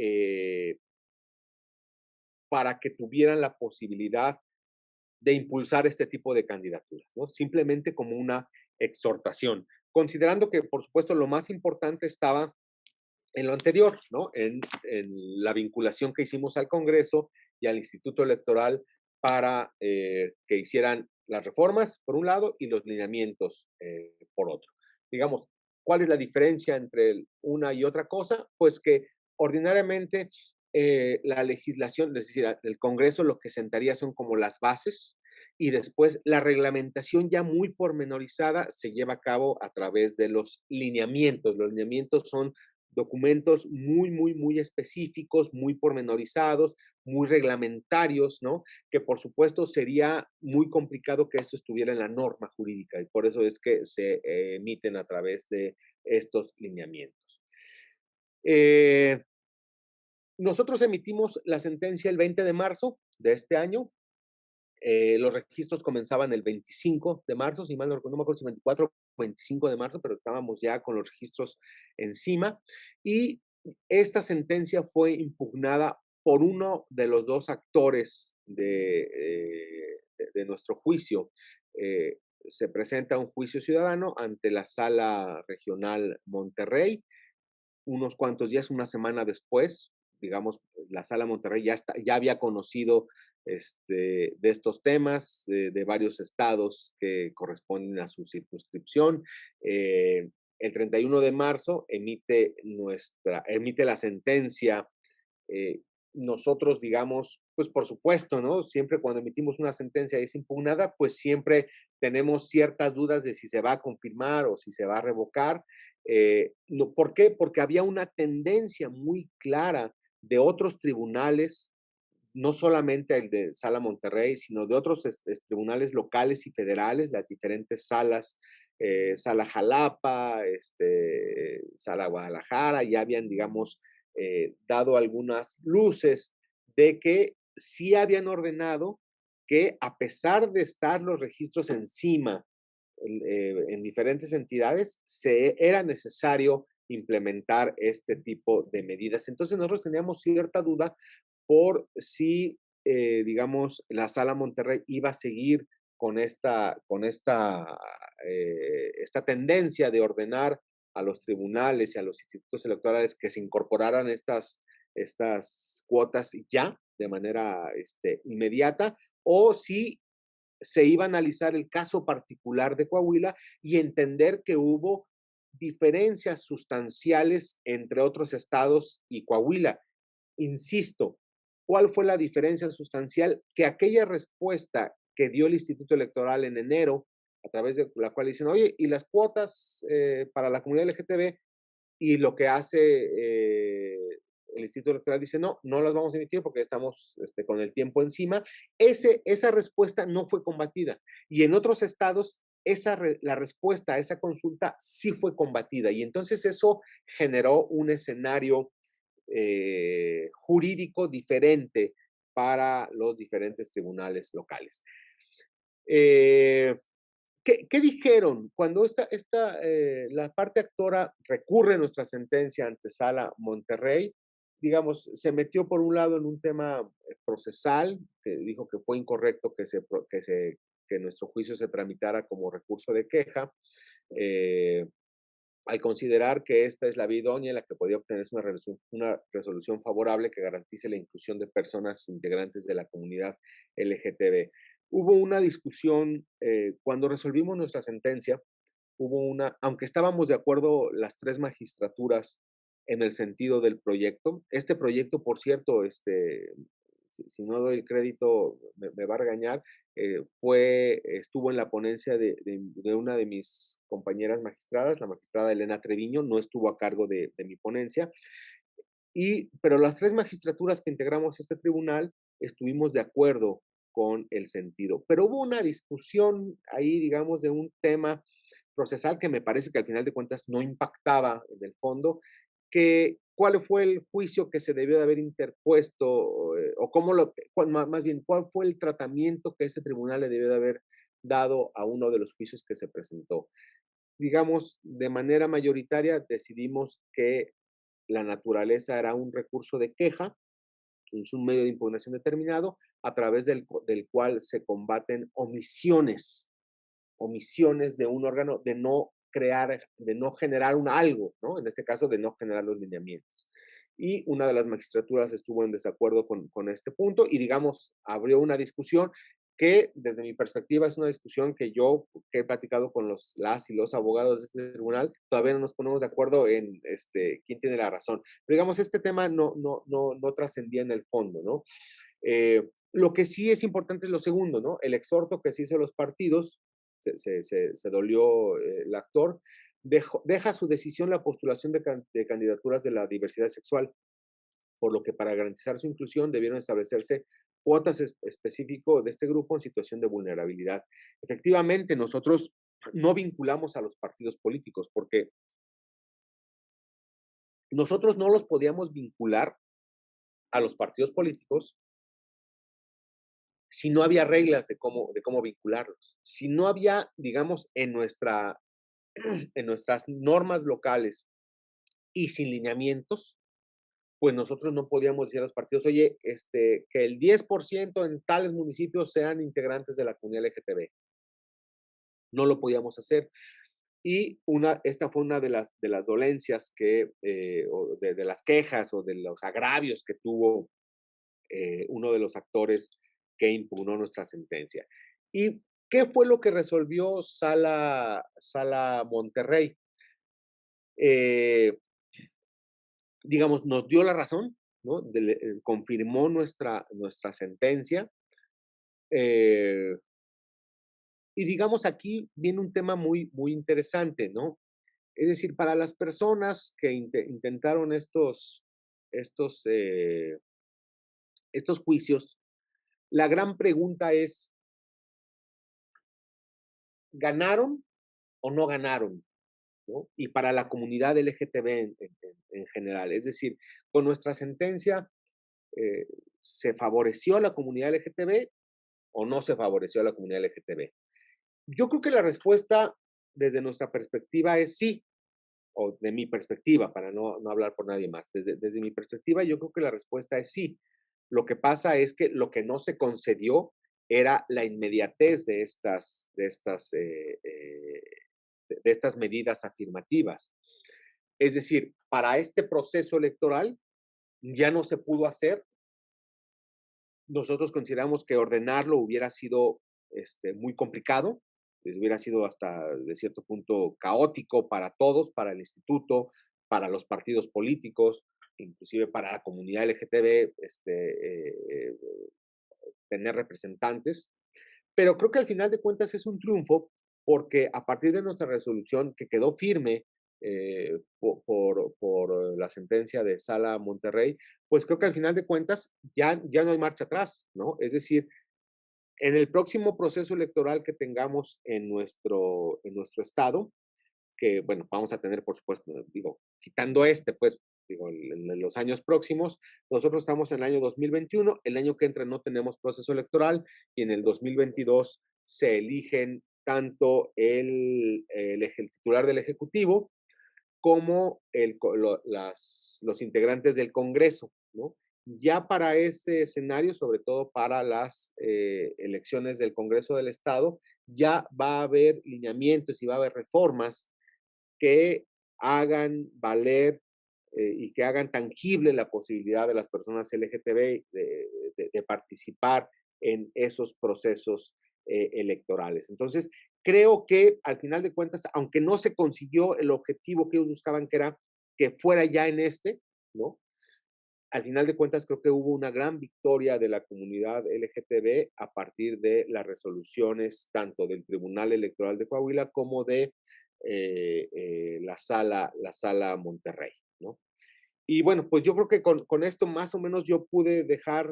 tuvieran la posibilidad de impulsar este tipo de candidaturas, ¿no? Simplemente como una exhortación, considerando que, por supuesto, lo más importante estaba en lo anterior, ¿no? En la vinculación que hicimos al Congreso y al Instituto Electoral para que hicieran las reformas, por un lado, y los lineamientos, por otro. Digamos, ¿cuál es la diferencia entre una y otra cosa? Pues que ordinariamente la legislación, es decir, el Congreso lo que sentaría son como las bases y después la reglamentación ya muy pormenorizada se lleva a cabo a través de los lineamientos. Los lineamientos son documentos muy, muy, muy específicos, muy pormenorizados, muy reglamentarios, ¿no? Que por supuesto sería muy complicado que esto estuviera en la norma jurídica y por eso es que se emiten a través de estos lineamientos. Eh, Nosotros emitimos la sentencia el 20 de marzo de este año. Los registros comenzaban el 25 de marzo, si mal no recuerdo, no me acuerdo si 24 o 25 de marzo, pero estábamos ya con los registros encima. Y esta sentencia fue impugnada por uno de los dos actores de nuestro juicio. Se presenta un juicio ciudadano ante la Sala Regional Monterrey unos cuantos días, una semana después, digamos, la Sala Monterrey ya había conocido de estos temas de varios estados que corresponden a su circunscripción. El 31 de marzo emite la sentencia. eh, Nosotros, digamos, pues por supuesto, ¿no? Siempre cuando emitimos una sentencia y es impugnada, pues siempre tenemos ciertas dudas de si se va a confirmar o si se va a revocar. No, ¿por qué? Porque había una tendencia muy clara de otros tribunales, no solamente el de Sala Monterrey, sino de otros tribunales locales y federales, las diferentes salas, Sala Jalapa, Sala Guadalajara, ya habían, digamos, dado algunas luces de que sí habían ordenado que a pesar de estar los registros encima en diferentes entidades, era necesario implementar este tipo de medidas. Entonces nosotros teníamos cierta duda por si, digamos, la Sala Monterrey iba a seguir esta tendencia de ordenar a los tribunales y a los institutos electorales que se incorporaran estas cuotas ya de manera inmediata, o si se iba a analizar el caso particular de Coahuila y entender que hubo diferencias sustanciales entre otros estados y Coahuila. Insisto, ¿cuál fue la diferencia sustancial? Que aquella respuesta que dio el Instituto Electoral en enero, a través de la cual dicen, oye, ¿y las cuotas para la comunidad LGTB? Y lo que hace el Instituto Electoral dice, no, no las vamos a emitir porque estamos con el tiempo encima. Esa respuesta no fue combatida. Y en otros estados, la respuesta a esa consulta sí fue combatida. Y entonces eso generó un escenario jurídico diferente para los diferentes tribunales locales. ¿Qué dijeron? Cuando la parte actora recurre a nuestra sentencia ante Sala Monterrey, digamos, se metió por un lado en un tema procesal, que dijo que fue incorrecto que nuestro juicio se tramitara como recurso de queja, al considerar que esta es la vía idónea en la que podía obtenerse una resolución favorable que garantice la inclusión de personas integrantes de la comunidad LGTB. Hubo una discusión, cuando resolvimos nuestra sentencia, aunque estábamos de acuerdo las tres magistraturas en el sentido del proyecto, este proyecto, por cierto, si no doy el crédito, me va a regañar, estuvo en la ponencia de una de mis compañeras magistradas, la magistrada Elena Treviño, no estuvo a cargo de mi ponencia, pero las tres magistraturas que integramos este tribunal estuvimos de acuerdo con el sentido. Pero hubo una discusión ahí, digamos, de un tema procesal que me parece que al final de cuentas no impactaba en el fondo, cuál fue el juicio que se debió de haber interpuesto, más bien, cuál fue el tratamiento que ese tribunal le debió de haber dado a uno de los juicios que se presentó. Digamos, de manera mayoritaria decidimos que la naturaleza era un recurso de queja, es un medio de impugnación determinado, a través del cual se combaten omisiones de un órgano de no de no generar un algo, ¿no? En este caso, de no generar los lineamientos. Y una de las magistraturas estuvo en desacuerdo con este punto y, digamos, abrió una discusión que, desde mi perspectiva, es una discusión que yo, que he platicado con las y los abogados de este tribunal, todavía no nos ponemos de acuerdo en quién tiene la razón. Pero, digamos, este tema no trascendía en el fondo, ¿no? Lo que sí es importante es lo segundo, ¿no? El exhorto que se hizo a los partidos, se dolió el actor, deja su decisión la postulación de candidaturas de la diversidad sexual, por lo que para garantizar su inclusión debieron establecerse cuotas específicas de este grupo en situación de vulnerabilidad. Efectivamente, nosotros no vinculamos a los partidos políticos porque nosotros no los podíamos vincular a los partidos políticos si no había reglas de cómo vincularlos. Si no había, digamos, en nuestras normas locales y sin lineamientos, pues nosotros no podíamos decir a los partidos, oye, que el 10% en tales municipios sean integrantes de la comunidad LGTB. No lo podíamos hacer. Y esta fue una de las dolencias o de las quejas o de los agravios que tuvo uno de los actores que impugnó nuestra sentencia. ¿Y qué fue lo que resolvió Sala Monterrey? Digamos, nos dio la razón, ¿no? Confirmó nuestra sentencia. Y digamos, aquí viene un tema muy, muy interesante, ¿no? Es decir, para las personas que intentaron estos, eh, estos juicios, la gran pregunta es, ¿ganaron o no ganaron? ¿No? Y para la comunidad LGTB en general. Es decir, con nuestra sentencia, eh, ¿se favoreció a la comunidad LGTB o no se favoreció a la comunidad LGTB? Yo creo que la respuesta desde nuestra perspectiva es sí, o de mi perspectiva, para no hablar por nadie más. Desde mi perspectiva, yo creo que la respuesta es sí. Lo que pasa es que lo que no se concedió era la inmediatez de estas medidas afirmativas. Es decir, para este proceso electoral ya no se pudo hacer. Nosotros consideramos que ordenarlo hubiera sido muy complicado, hubiera sido hasta de cierto punto caótico para todos, para el instituto, para los partidos políticos, inclusive para la comunidad LGTB, tener representantes. Pero creo que al final de cuentas es un triunfo porque a partir de nuestra resolución que quedó firme por la sentencia de Sala Monterrey, pues creo que al final de cuentas ya no hay marcha atrás, ¿no? Es decir, en el próximo proceso electoral que tengamos en nuestro estado, que, bueno, vamos a tener, por supuesto, digo, quitando pues, digo, en los años próximos, nosotros estamos en el año 2021, el año que entra no tenemos proceso electoral y en el 2022 se eligen tanto el titular del Ejecutivo como los integrantes del Congreso, ¿no? Ya para ese escenario, sobre todo para las elecciones del Congreso del Estado, ya va a haber lineamientos y va a haber reformas que hagan valer y que hagan tangible la posibilidad de las personas LGTB de participar en esos procesos electorales. Entonces, creo que al final de cuentas, aunque no se consiguió el objetivo que ellos buscaban, que era que fuera ya en ¿no? Al final de cuentas, creo que hubo una gran victoria de la comunidad LGTB a partir de las resoluciones tanto del Tribunal Electoral de Coahuila como de la sala Monterrey, ¿no? Y bueno, pues yo creo que con esto más o menos yo pude dejar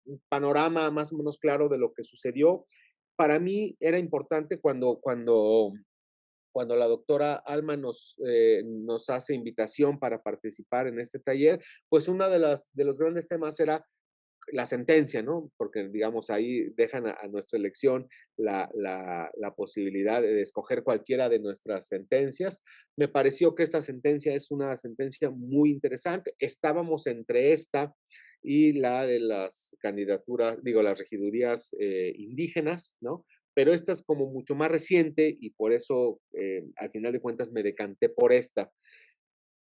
un panorama más o menos claro de lo que sucedió. Para mí era importante cuando la doctora Alma nos hace invitación para participar en este taller, pues uno de los grandes temas era la sentencia, ¿no? Porque, digamos, ahí dejan a nuestra elección la posibilidad de escoger cualquiera de nuestras sentencias. Me pareció que esta sentencia es una sentencia muy interesante. Estábamos entre esta y la de las candidaturas, digo, las regidurías indígenas, ¿no? pero esta es como mucho más reciente y por eso, al final de cuentas, me decanté por esta.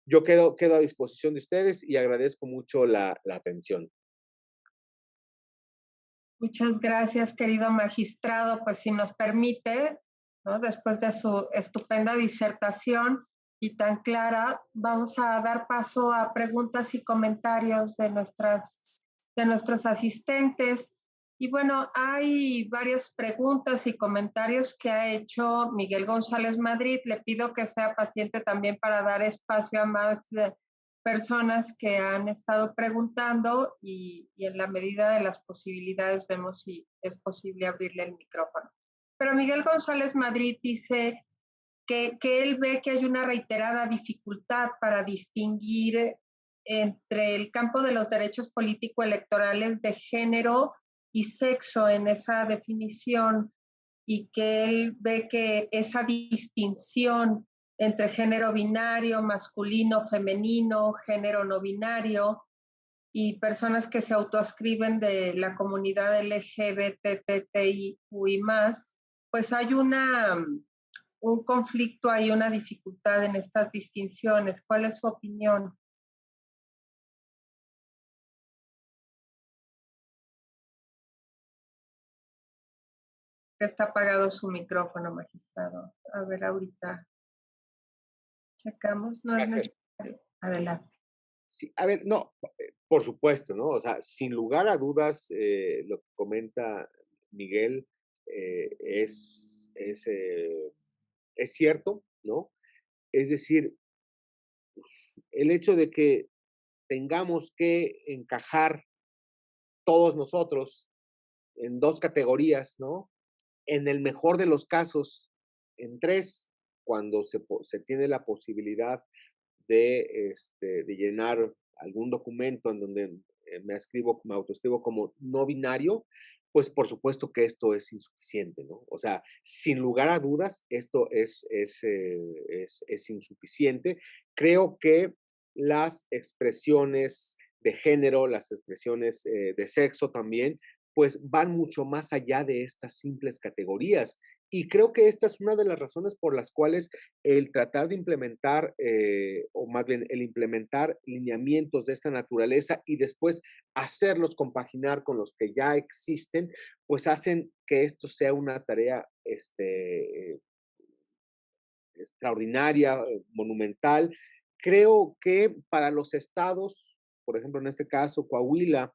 Yo quedo a disposición de ustedes y agradezco mucho la atención. Muchas gracias, querido magistrado. Pues si nos permite, ¿no? Después de su estupenda disertación y tan clara, vamos a dar paso a preguntas y comentarios de nuestros asistentes. Y bueno, hay varias preguntas y comentarios que ha hecho Miguel González Madrid. Le pido que sea paciente también para dar espacio a más personas que han estado preguntando y en la medida de las posibilidades vemos si es posible abrirle el micrófono. Pero Miguel González Madrid dice que él ve que hay una reiterada dificultad para distinguir entre el campo de los derechos político-electorales de género y sexo en esa definición y que él ve que esa distinción entre género binario, masculino, femenino, género no binario y personas que se autoascriben de la comunidad LGBTTIQI+, pues hay un conflicto, hay una dificultad en estas distinciones. ¿Cuál es su opinión? Está apagado su micrófono, magistrado. A ver, ahorita checamos, no es Gracias. necesario. Adelante. Sí, a ver, no, por supuesto, ¿no? O sea, sin lugar a dudas, lo que comenta Miguel es cierto, ¿no? Es decir, el hecho de que tengamos que encajar todos nosotros en dos categorías, ¿no? En el mejor de los casos, en tres, cuando se tiene la posibilidad de llenar algún documento en donde me autoescribo como no binario, pues por supuesto que esto es insuficiente, ¿no? O sea, sin lugar a dudas, esto es insuficiente. Creo que las expresiones de género, las expresiones de sexo también, pues van mucho más allá de estas simples categorías. Y creo que esta es una de las razones por las cuales el tratar de implementar, o más bien el implementar lineamientos de esta naturaleza y después hacerlos compaginar con los que ya existen, pues hacen que esto sea una tarea extraordinaria, monumental. Creo que para los estados, por ejemplo, en este caso, Coahuila,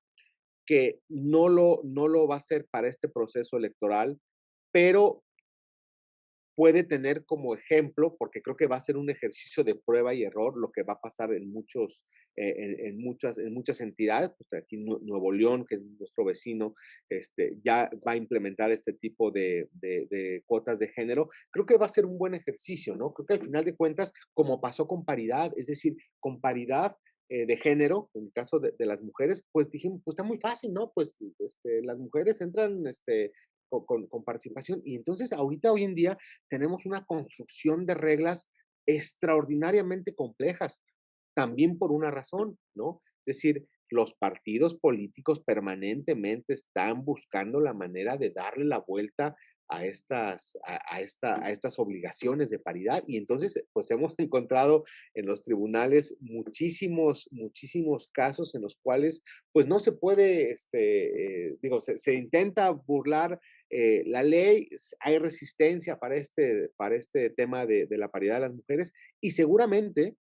que no lo va a hacer para este proceso electoral, pero puede tener como ejemplo, porque creo que va a ser un ejercicio de prueba y error, lo que va a pasar en muchas entidades, pues aquí Nuevo León, que es nuestro vecino, ya va a implementar este tipo de cuotas de género. Creo que va a ser un buen ejercicio, ¿no? Creo que al final de cuentas, como pasó con paridad, es decir, con paridad de género, en el caso de las mujeres, pues dijimos, pues está muy fácil, ¿no? Pues las mujeres entran con participación y entonces ahorita, hoy en día, tenemos una construcción de reglas extraordinariamente complejas, también por una razón, ¿no? Es decir, los partidos políticos permanentemente están buscando la manera de darle la vuelta a estas obligaciones de paridad. Y entonces, pues hemos encontrado en los tribunales muchísimos casos en los cuales, pues no se puede, se intenta burlar la ley, hay resistencia para este tema de la paridad de las mujeres y seguramente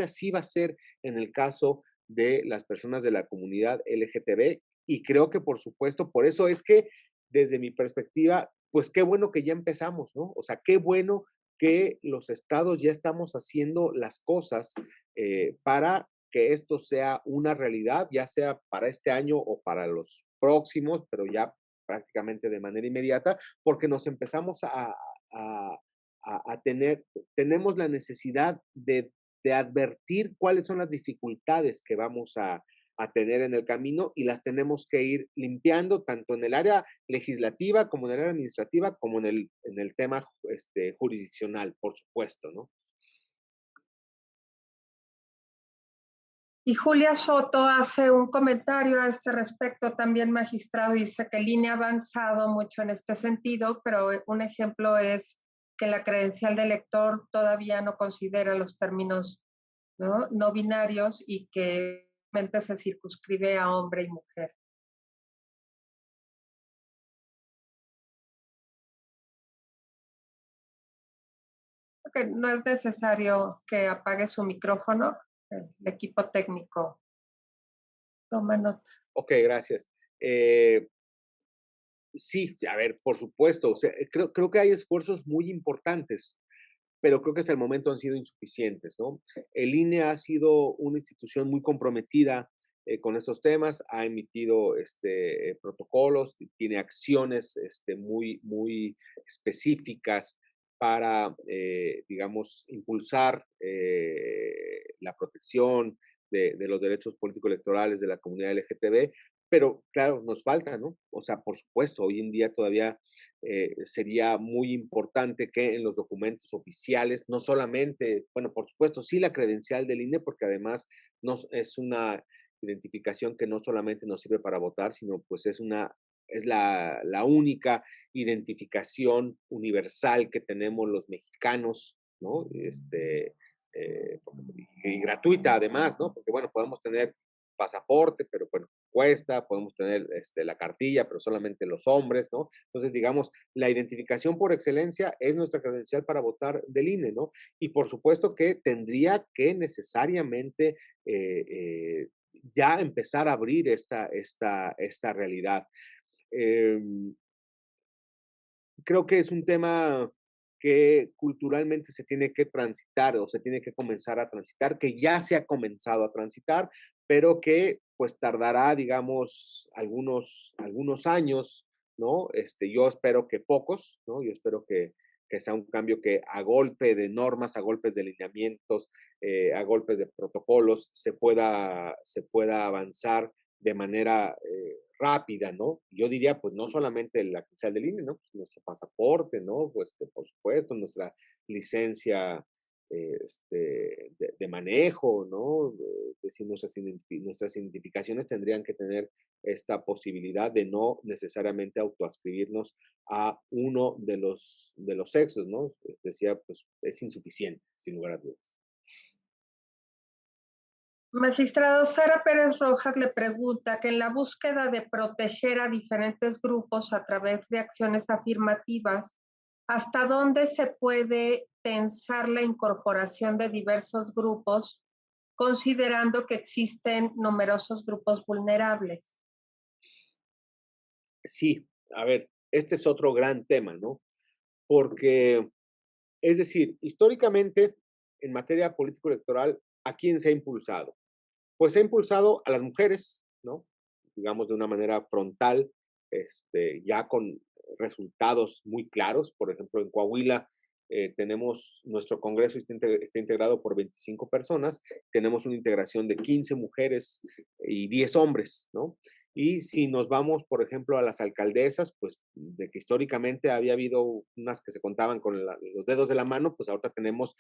así va a ser en el caso de las personas de la comunidad LGTB y creo que por supuesto, por eso es que desde mi perspectiva, pues qué bueno que ya empezamos, ¿no? O sea, qué bueno que los estados ya estamos haciendo las cosas para que esto sea una realidad, ya sea para este año o para los próximos, pero ya prácticamente de manera inmediata, porque nos empezamos a, tenemos la necesidad de advertir cuáles son las dificultades que vamos a tener en el camino y las tenemos que ir limpiando tanto en el área legislativa como en el área administrativa como en el tema jurisdiccional, por supuesto, ¿no? Y Julia Soto hace un comentario a este respecto también, magistrado, dice que el INE ha avanzado mucho en este sentido, pero un ejemplo es que la credencial de elector todavía no considera los términos no binarios y que realmente se circunscribe a hombre y mujer. Que no es necesario que apague su micrófono, el equipo técnico toma nota. Ok, gracias. Sí, a ver, por supuesto, o sea, creo que hay esfuerzos muy importantes, pero creo que hasta el momento han sido insuficientes, ¿no? El INE ha sido una institución muy comprometida con estos temas, ha emitido protocolos, tiene acciones muy específicas para, digamos, impulsar la protección de los derechos político-electorales de la comunidad LGTB, pero claro, nos falta, ¿no? O sea, por supuesto, hoy en día todavía sería muy importante que en los documentos oficiales, no solamente, bueno, por supuesto, sí la credencial del INE, porque además es una identificación que no solamente nos sirve para votar, sino pues es la única identificación universal que tenemos los mexicanos, ¿no? Y gratuita además, ¿no? Porque bueno, podemos tener pasaporte, pero bueno, cuesta, podemos tener la cartilla, pero solamente los hombres, ¿no? Entonces, digamos, la identificación por excelencia es nuestra credencial para votar del INE, ¿no? Y por supuesto que tendría que necesariamente ya empezar a abrir esta realidad. Eh, Creo que es un tema que culturalmente se tiene que transitar o se tiene que comenzar a transitar, que ya se ha comenzado a transitar, pero que pues tardará, digamos, algunos años, ¿no? Yo espero que pocos, ¿no? Yo espero que sea un cambio que a golpe de normas, a golpes de lineamientos, a golpes de protocolos, se pueda avanzar de manera rápida, ¿no? Yo diría, pues no solamente la credencial del INE, ¿no? Pues, nuestro pasaporte, ¿no? Pues por supuesto, nuestra licencia de manejo, ¿no? Es decir, nuestras identificaciones tendrían que tener esta posibilidad de no necesariamente autoascribirnos a uno de los sexos, ¿no? Decía, pues es insuficiente, sin lugar a dudas. Magistrado, Sara Pérez Rojas le pregunta que en la búsqueda de proteger a diferentes grupos a través de acciones afirmativas, ¿hasta dónde se puede pensar la incorporación de diversos grupos, considerando que existen numerosos grupos vulnerables? Sí, a ver, este es otro gran tema, ¿no? Porque, es decir, históricamente, en materia político-electoral, ¿a quién se ha impulsado? Pues se ha impulsado a las mujeres, ¿no? Digamos de una manera frontal, ya con resultados muy claros. Por ejemplo, en Coahuila tenemos, nuestro Congreso está integrado por 25 personas, tenemos una integración de 15 mujeres y 10 hombres, ¿no? Y si nos vamos, por ejemplo, a las alcaldesas, pues de que históricamente había habido unas que se contaban con los dedos de la mano, pues ahorita tenemos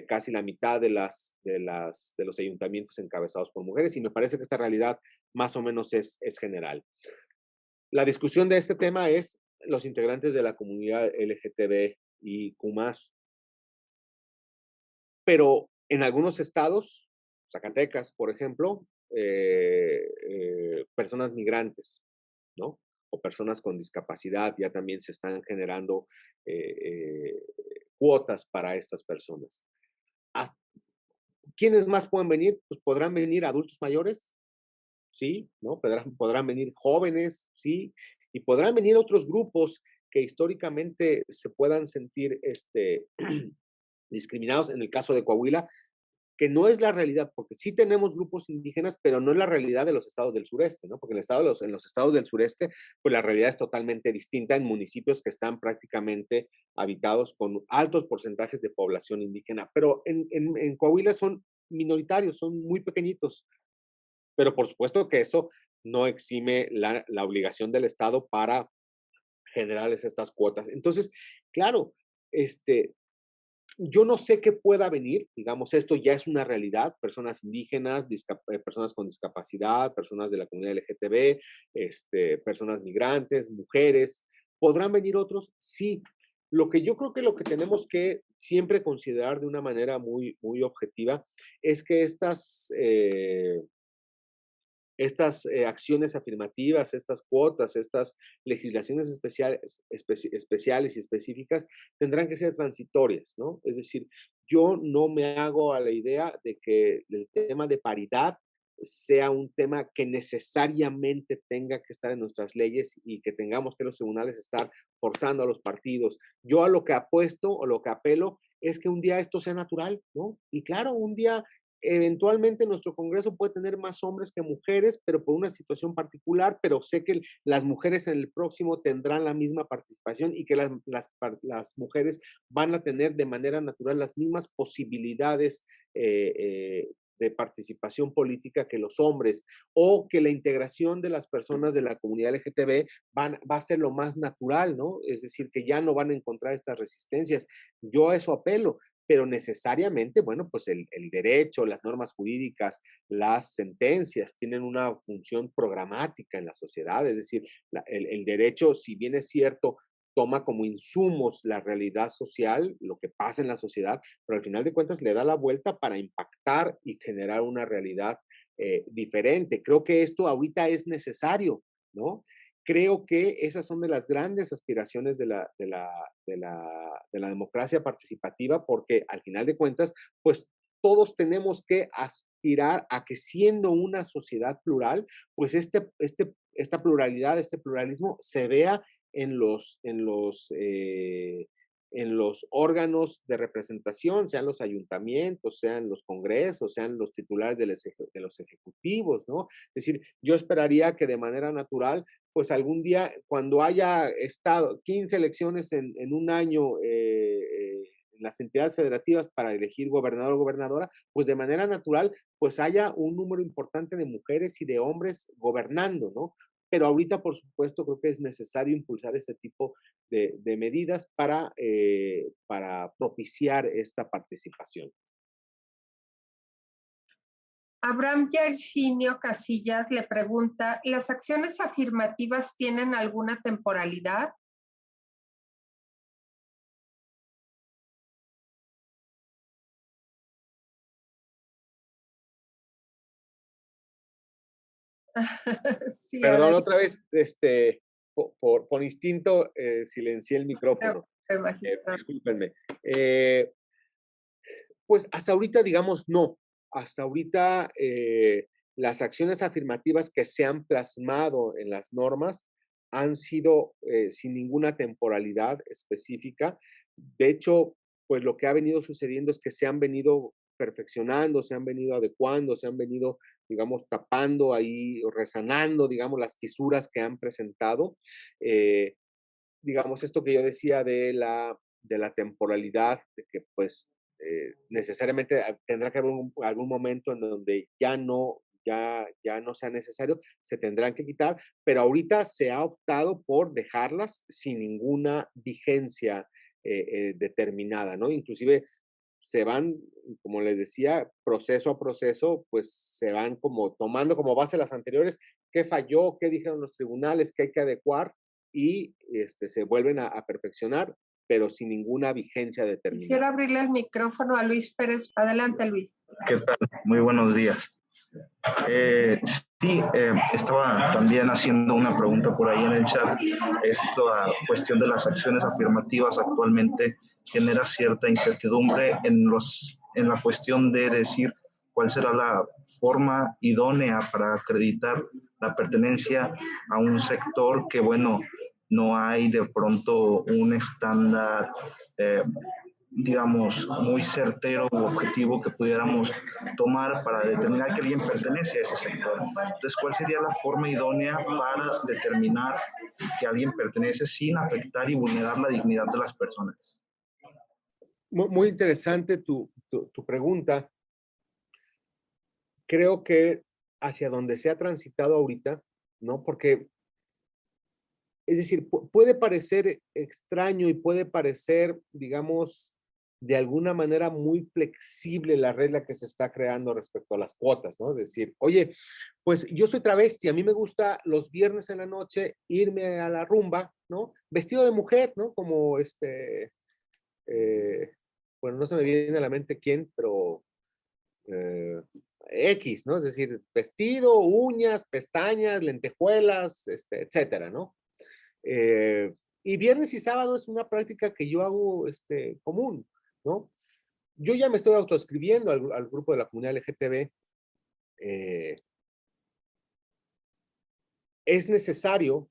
casi la mitad de los ayuntamientos encabezados por mujeres, y me parece que esta realidad más o menos es general. La discusión de este tema es los integrantes de la comunidad LGTB y Q+, pero en algunos estados, Zacatecas, por ejemplo, personas migrantes, ¿no? O personas con discapacidad, ya también se están generando cuotas para estas personas. ¿Quiénes más pueden venir? Pues podrán venir adultos mayores, sí, ¿no? Podrán venir jóvenes, sí, y podrán venir otros grupos que históricamente se puedan sentir discriminados. En el caso de Coahuila, que no es la realidad, porque sí tenemos grupos indígenas, pero no es la realidad de los estados del sureste, ¿no? Porque en los estados del sureste, pues la realidad es totalmente distinta en municipios que están prácticamente habitados con altos porcentajes de población indígena, pero en Coahuila son minoritarios, son muy pequeñitos, pero por supuesto que eso no exime la obligación del Estado para generarles estas cuotas. Entonces, claro, Yo no sé qué pueda venir, digamos, esto ya es una realidad, personas indígenas, personas con discapacidad, personas de la comunidad LGTB, personas migrantes, mujeres, ¿podrán venir otros? Sí. Lo que yo creo que lo que tenemos que siempre considerar de una manera muy, muy objetiva es que estas acciones afirmativas, estas cuotas, estas legislaciones especiales y específicas tendrán que ser transitorias, ¿no? Es decir, yo no me hago a la idea de que el tema de paridad sea un tema que necesariamente tenga que estar en nuestras leyes y que tengamos que los tribunales estar forzando a los partidos. Yo a lo que apuesto o lo que apelo es que un día esto sea natural, ¿no? Y claro, un día eventualmente nuestro Congreso puede tener más hombres que mujeres, pero por una situación particular, pero sé que las mujeres en el próximo tendrán la misma participación y que las mujeres van a tener de manera natural las mismas posibilidades de participación política que los hombres, o que la integración de las personas de la comunidad LGTB va a ser lo más natural, ¿no? Es decir, que ya no van a encontrar estas resistencias. Yo a eso apelo, pero necesariamente, bueno, pues el derecho, las normas jurídicas, las sentencias tienen una función programática en la sociedad, es decir, el derecho, si bien es cierto, toma como insumos la realidad social, lo que pasa en la sociedad, pero al final de cuentas le da la vuelta para impactar y generar una realidad diferente. Creo que esto ahorita es necesario, ¿no? Creo que esas son de las grandes aspiraciones de la democracia participativa, porque al final de cuentas, pues todos tenemos que aspirar a que siendo una sociedad plural, pues esta pluralidad, este pluralismo se vea en los órganos de representación, sean los ayuntamientos, sean los congresos, sean los titulares de los ejecutivos, ¿no? Es decir, yo esperaría que de manera natural pues algún día, cuando haya estado 15 elecciones en un año en las entidades federativas para elegir gobernador o gobernadora, pues de manera natural, pues haya un número importante de mujeres y de hombres gobernando, ¿no? Pero ahorita, por supuesto, creo que es necesario impulsar ese tipo de medidas para propiciar esta participación. Abraham Yersinio Casillas le pregunta, ¿las acciones afirmativas tienen alguna temporalidad? Sí, Perdón, otra vez, por instinto, silencié el micrófono. Discúlpenme. Pues hasta ahorita, digamos, no. Hasta ahorita, las acciones afirmativas que se han plasmado en las normas han sido sin ninguna temporalidad específica. De hecho, pues lo que ha venido sucediendo es que se han venido perfeccionando, se han venido adecuando, se han venido, digamos, tapando ahí, o resanando, digamos, las fisuras que han presentado. Digamos, esto que yo decía de la temporalidad, de que pues necesariamente tendrá que haber algún momento en donde ya no sea necesario, se tendrán que quitar, pero ahorita se ha optado por dejarlas sin ninguna vigencia determinada, ¿no? Inclusive se van, como les decía, proceso a proceso, pues se van como tomando como base las anteriores, qué falló, qué dijeron los tribunales, qué hay que adecuar, y se vuelven a perfeccionar, pero sin ninguna vigencia determinada. Quisiera abrirle el micrófono a Luis Pérez. Adelante, Luis. ¿Qué tal? Muy buenos días. Sí, estaba también haciendo una pregunta por ahí en el chat. Esta cuestión de las acciones afirmativas actualmente genera cierta incertidumbre en la cuestión de decir cuál será la forma idónea para acreditar la pertenencia a un sector que, bueno, no hay de pronto un estándar digamos, muy certero u objetivo que pudiéramos tomar para determinar que alguien pertenece a ese sector. Entonces, ¿cuál sería la forma idónea para determinar que alguien pertenece sin afectar y vulnerar la dignidad de las personas? Muy interesante tu pregunta. Creo que hacia donde se ha transitado ahorita, ¿no? Porque, es decir, puede parecer extraño y puede parecer, digamos, de alguna manera muy flexible la regla que se está creando respecto a las cuotas, ¿no? Es decir, oye, pues yo soy travesti, a mí me gusta los viernes en la noche irme a la rumba, ¿no? Vestido de mujer, ¿no? Como bueno, no se me viene a la mente quién, pero X, ¿no? Es decir, vestido, uñas, pestañas, lentejuelas, etcétera, ¿no? Eh, y viernes y sábado es una práctica que yo hago común, ¿no? Yo ya me estoy autoescribiendo al grupo de la comunidad LGTB. Es necesario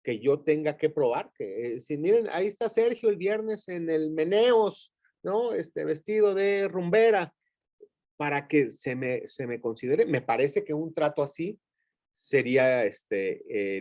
que yo tenga que probar, que si miren, ahí está Sergio el viernes en el Meneos, ¿no? Vestido de rumbera, para que se me considere. Me parece que un trato así sería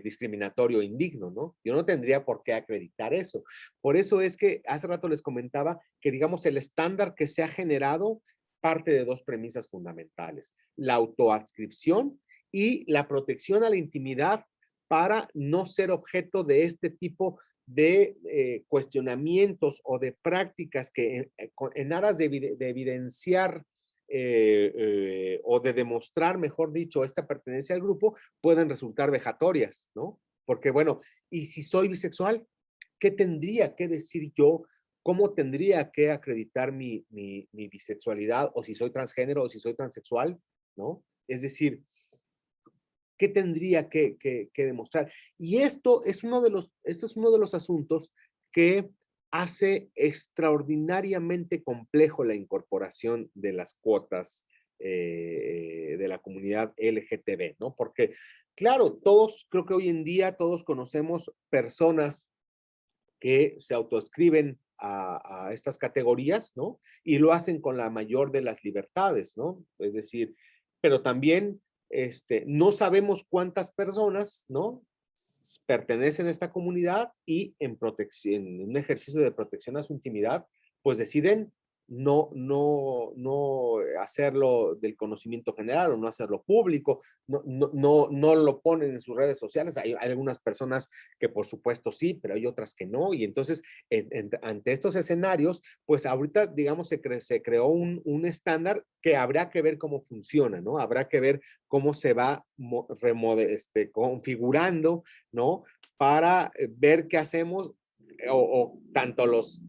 discriminatorio, indigno, ¿no? Yo no tendría por qué acreditar eso. Por eso es que hace rato les comentaba que, digamos, el estándar que se ha generado parte de dos premisas fundamentales: la autoadscripción y la protección a la intimidad para no ser objeto de este tipo de cuestionamientos o de prácticas que en aras de evidenciar o de demostrar, mejor dicho, esta pertenencia al grupo, pueden resultar vejatorias, ¿no? Porque, bueno, ¿y si soy bisexual? ¿Qué tendría que decir yo? ¿Cómo tendría que acreditar mi bisexualidad? O si soy transgénero o si soy transexual, ¿no? Es decir, ¿qué tendría que demostrar? Y esto es uno de los asuntos que hace extraordinariamente complejo la incorporación de las cuotas de la comunidad LGTB, ¿no? Porque, claro, creo que hoy en día todos conocemos personas que se autoescriben a estas categorías, ¿no? Y lo hacen con la mayor de las libertades, ¿no? Es decir, pero también no sabemos cuántas personas, ¿no? Pertenecen a esta comunidad y en un ejercicio de protección a su intimidad, pues deciden no hacerlo del conocimiento general o no hacerlo público, no lo ponen en sus redes sociales. Hay algunas personas que por supuesto sí, pero hay otras que no, y entonces ante estos escenarios, pues ahorita, digamos, se creó un estándar que habrá que ver cómo funciona, ¿no? Habrá que ver cómo se va configurando, ¿no? Para ver qué hacemos, o tanto los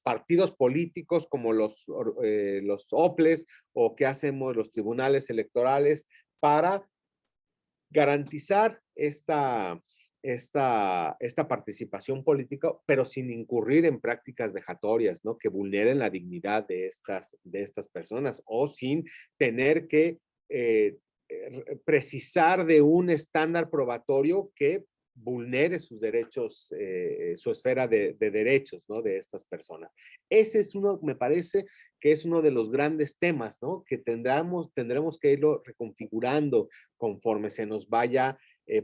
partidos políticos como los OPLES, o qué hacemos los tribunales electorales para garantizar esta participación política, pero sin incurrir en prácticas vejatorias, ¿no? Que vulneren la dignidad de estas personas, o sin tener que precisar de un estándar probatorio que vulnere sus derechos, su esfera de derechos, ¿no? De estas personas. Ese es me parece que es uno de los grandes temas, ¿no? Que tendremos que irlo reconfigurando conforme se nos vaya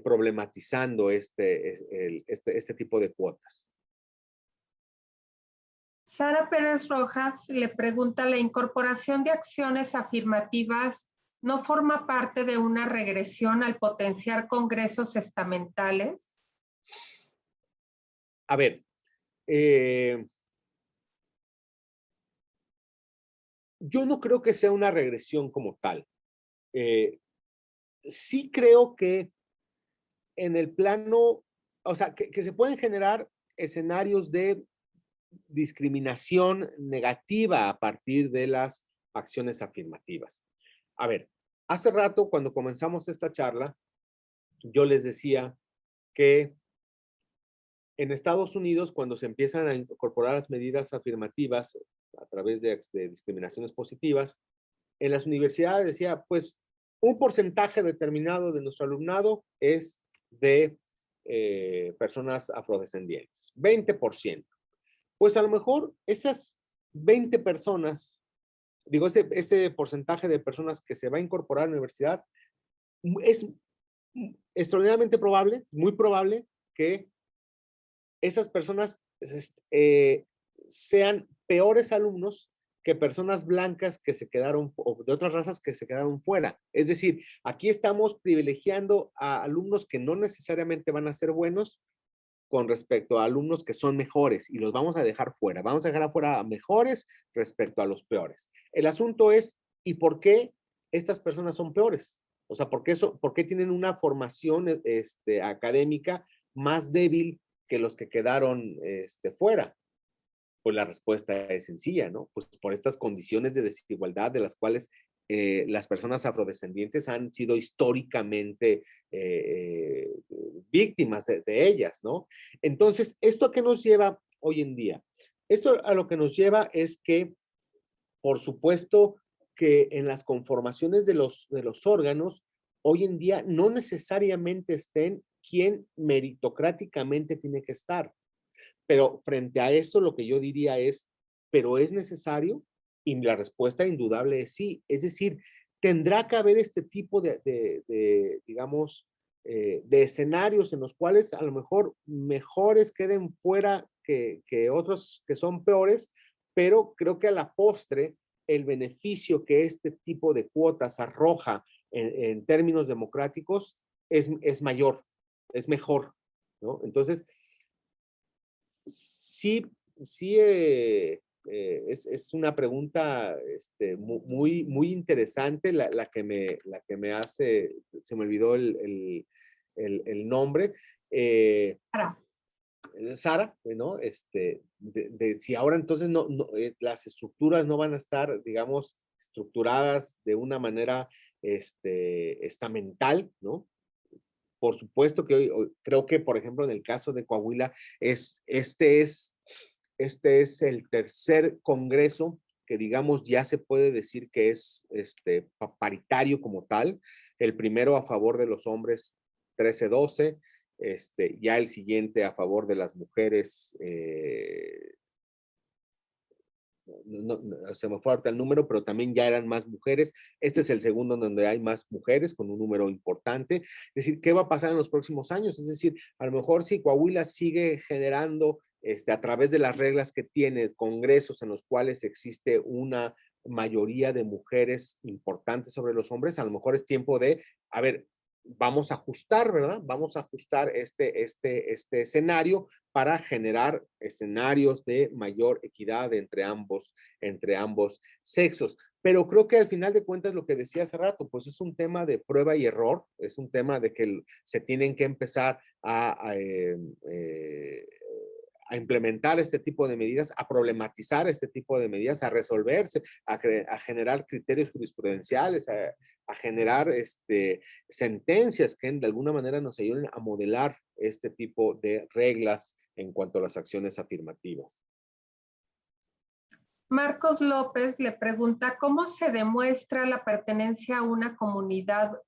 problematizando este tipo de cuotas. Sara Pérez Rojas le pregunta: ¿la incorporación de acciones afirmativas no forma parte de una regresión al potenciar congresos estamentales? A ver, yo no creo que sea una regresión como tal. Sí creo que en el plano, o sea, que se pueden generar escenarios de discriminación negativa a partir de las acciones afirmativas. A ver, hace rato cuando comenzamos esta charla, yo les decía que en Estados Unidos, cuando se empiezan a incorporar las medidas afirmativas a través de discriminaciones positivas, en las universidades decía, pues, un porcentaje determinado de nuestro alumnado es de personas afrodescendientes, 20%. Pues a lo mejor esas 20 personas, digo, ese porcentaje de personas que se va a incorporar a la universidad, es extraordinariamente probable, muy probable, que esas personas sean peores alumnos que personas blancas que se quedaron, o de otras razas que se quedaron fuera. Es decir, aquí estamos privilegiando a alumnos que no necesariamente van a ser buenos con respecto a alumnos que son mejores y los vamos a dejar fuera. Vamos a dejar afuera a mejores respecto a los peores. El asunto es, ¿y por qué estas personas son peores? O sea, ¿por qué tienen una formación académica más débil que los que quedaron fuera? Pues la respuesta es sencilla, ¿no? Pues por estas condiciones de desigualdad de las cuales las personas afrodescendientes han sido históricamente víctimas de ellas, ¿no? Entonces, ¿esto a qué nos lleva hoy en día? Esto a lo que nos lleva es que, por supuesto, que en las conformaciones de los órganos, hoy en día no necesariamente estén quien meritocráticamente tiene que estar. Pero frente a eso, lo que yo diría es, ¿pero es necesario? Y la respuesta indudable es sí. Es decir, tendrá que haber este tipo digamos, de escenarios en los cuales a lo mejor mejores queden fuera que otros que son peores, pero creo que a la postre el beneficio que este tipo de cuotas arroja en términos democráticos es mayor, es mejor, ¿no? Entonces, sí, sí, es una pregunta muy interesante la que me hace, se me olvidó el nombre. Sara, ¿no? Si ahora entonces las estructuras no van a estar, digamos, estructuradas de una manera estamental, ¿no? Por supuesto que hoy creo que, por ejemplo, en el caso de Coahuila, este es el tercer congreso que, digamos, ya se puede decir que es paritario como tal. El primero a favor de los hombres, 13-12, ya el siguiente a favor de las mujeres, se me fue ahorita el número, pero también ya eran más mujeres. Este es el segundo donde hay más mujeres, con un número importante. Es decir, ¿qué va a pasar en los próximos años? Es decir, a lo mejor si Coahuila sigue generando, a través de las reglas que tiene, congresos en los cuales existe una mayoría de mujeres importantes sobre los hombres, a lo mejor es tiempo de, a ver, vamos a ajustar, ¿verdad? Vamos a ajustar este escenario para generar escenarios de mayor equidad entre ambos sexos. Pero creo que al final de cuentas, lo que decía hace rato, pues es un tema de prueba y error, es un tema de que se tienen que empezar a implementar este tipo de medidas, a problematizar este tipo de medidas, a resolverse, a generar criterios jurisprudenciales, a generar sentencias que de alguna manera nos ayuden a modelar este tipo de reglas en cuanto a las acciones afirmativas. Marcos López le pregunta, ¿cómo se demuestra la pertenencia a una comunidad,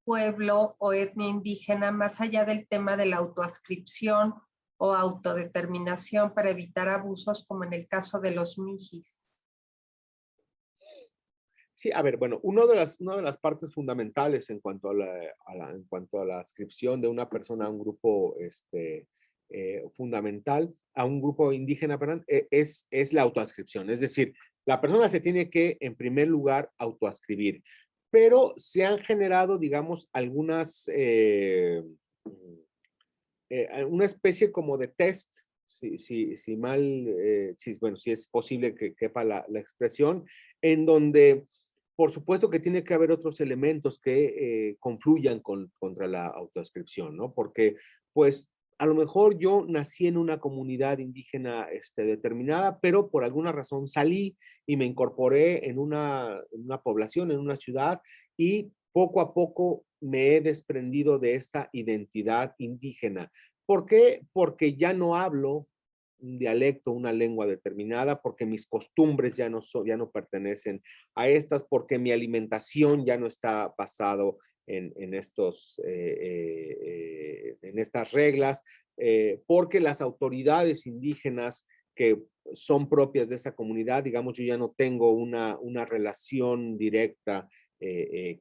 pueblo o etnia indígena más allá del tema de la autoascripción o autodeterminación para evitar abusos como en el caso de los mijis? Sí, a ver, bueno, una de las partes fundamentales en cuanto a la adscripción de una persona a un grupo fundamental, a un grupo indígena, perdón, es la autoadscripción. Es decir, la persona se tiene que, en primer lugar, autoadscribir. Pero se han generado, digamos, algunas, una especie como de test, si es posible que quepa la expresión, en donde por supuesto que tiene que haber otros elementos que confluyan contra la autoascripción, ¿no? Porque, pues, a lo mejor yo nací en una comunidad indígena determinada, pero por alguna razón salí y me incorporé en una población, en una ciudad, y poco a poco me he desprendido de esa identidad indígena. ¿Por qué? Porque ya no hablo un dialecto, una lengua determinada, porque mis costumbres ya no pertenecen a estas, porque mi alimentación ya no está basado en estas reglas, porque las autoridades indígenas que son propias de esa comunidad, digamos, yo ya no tengo una relación directa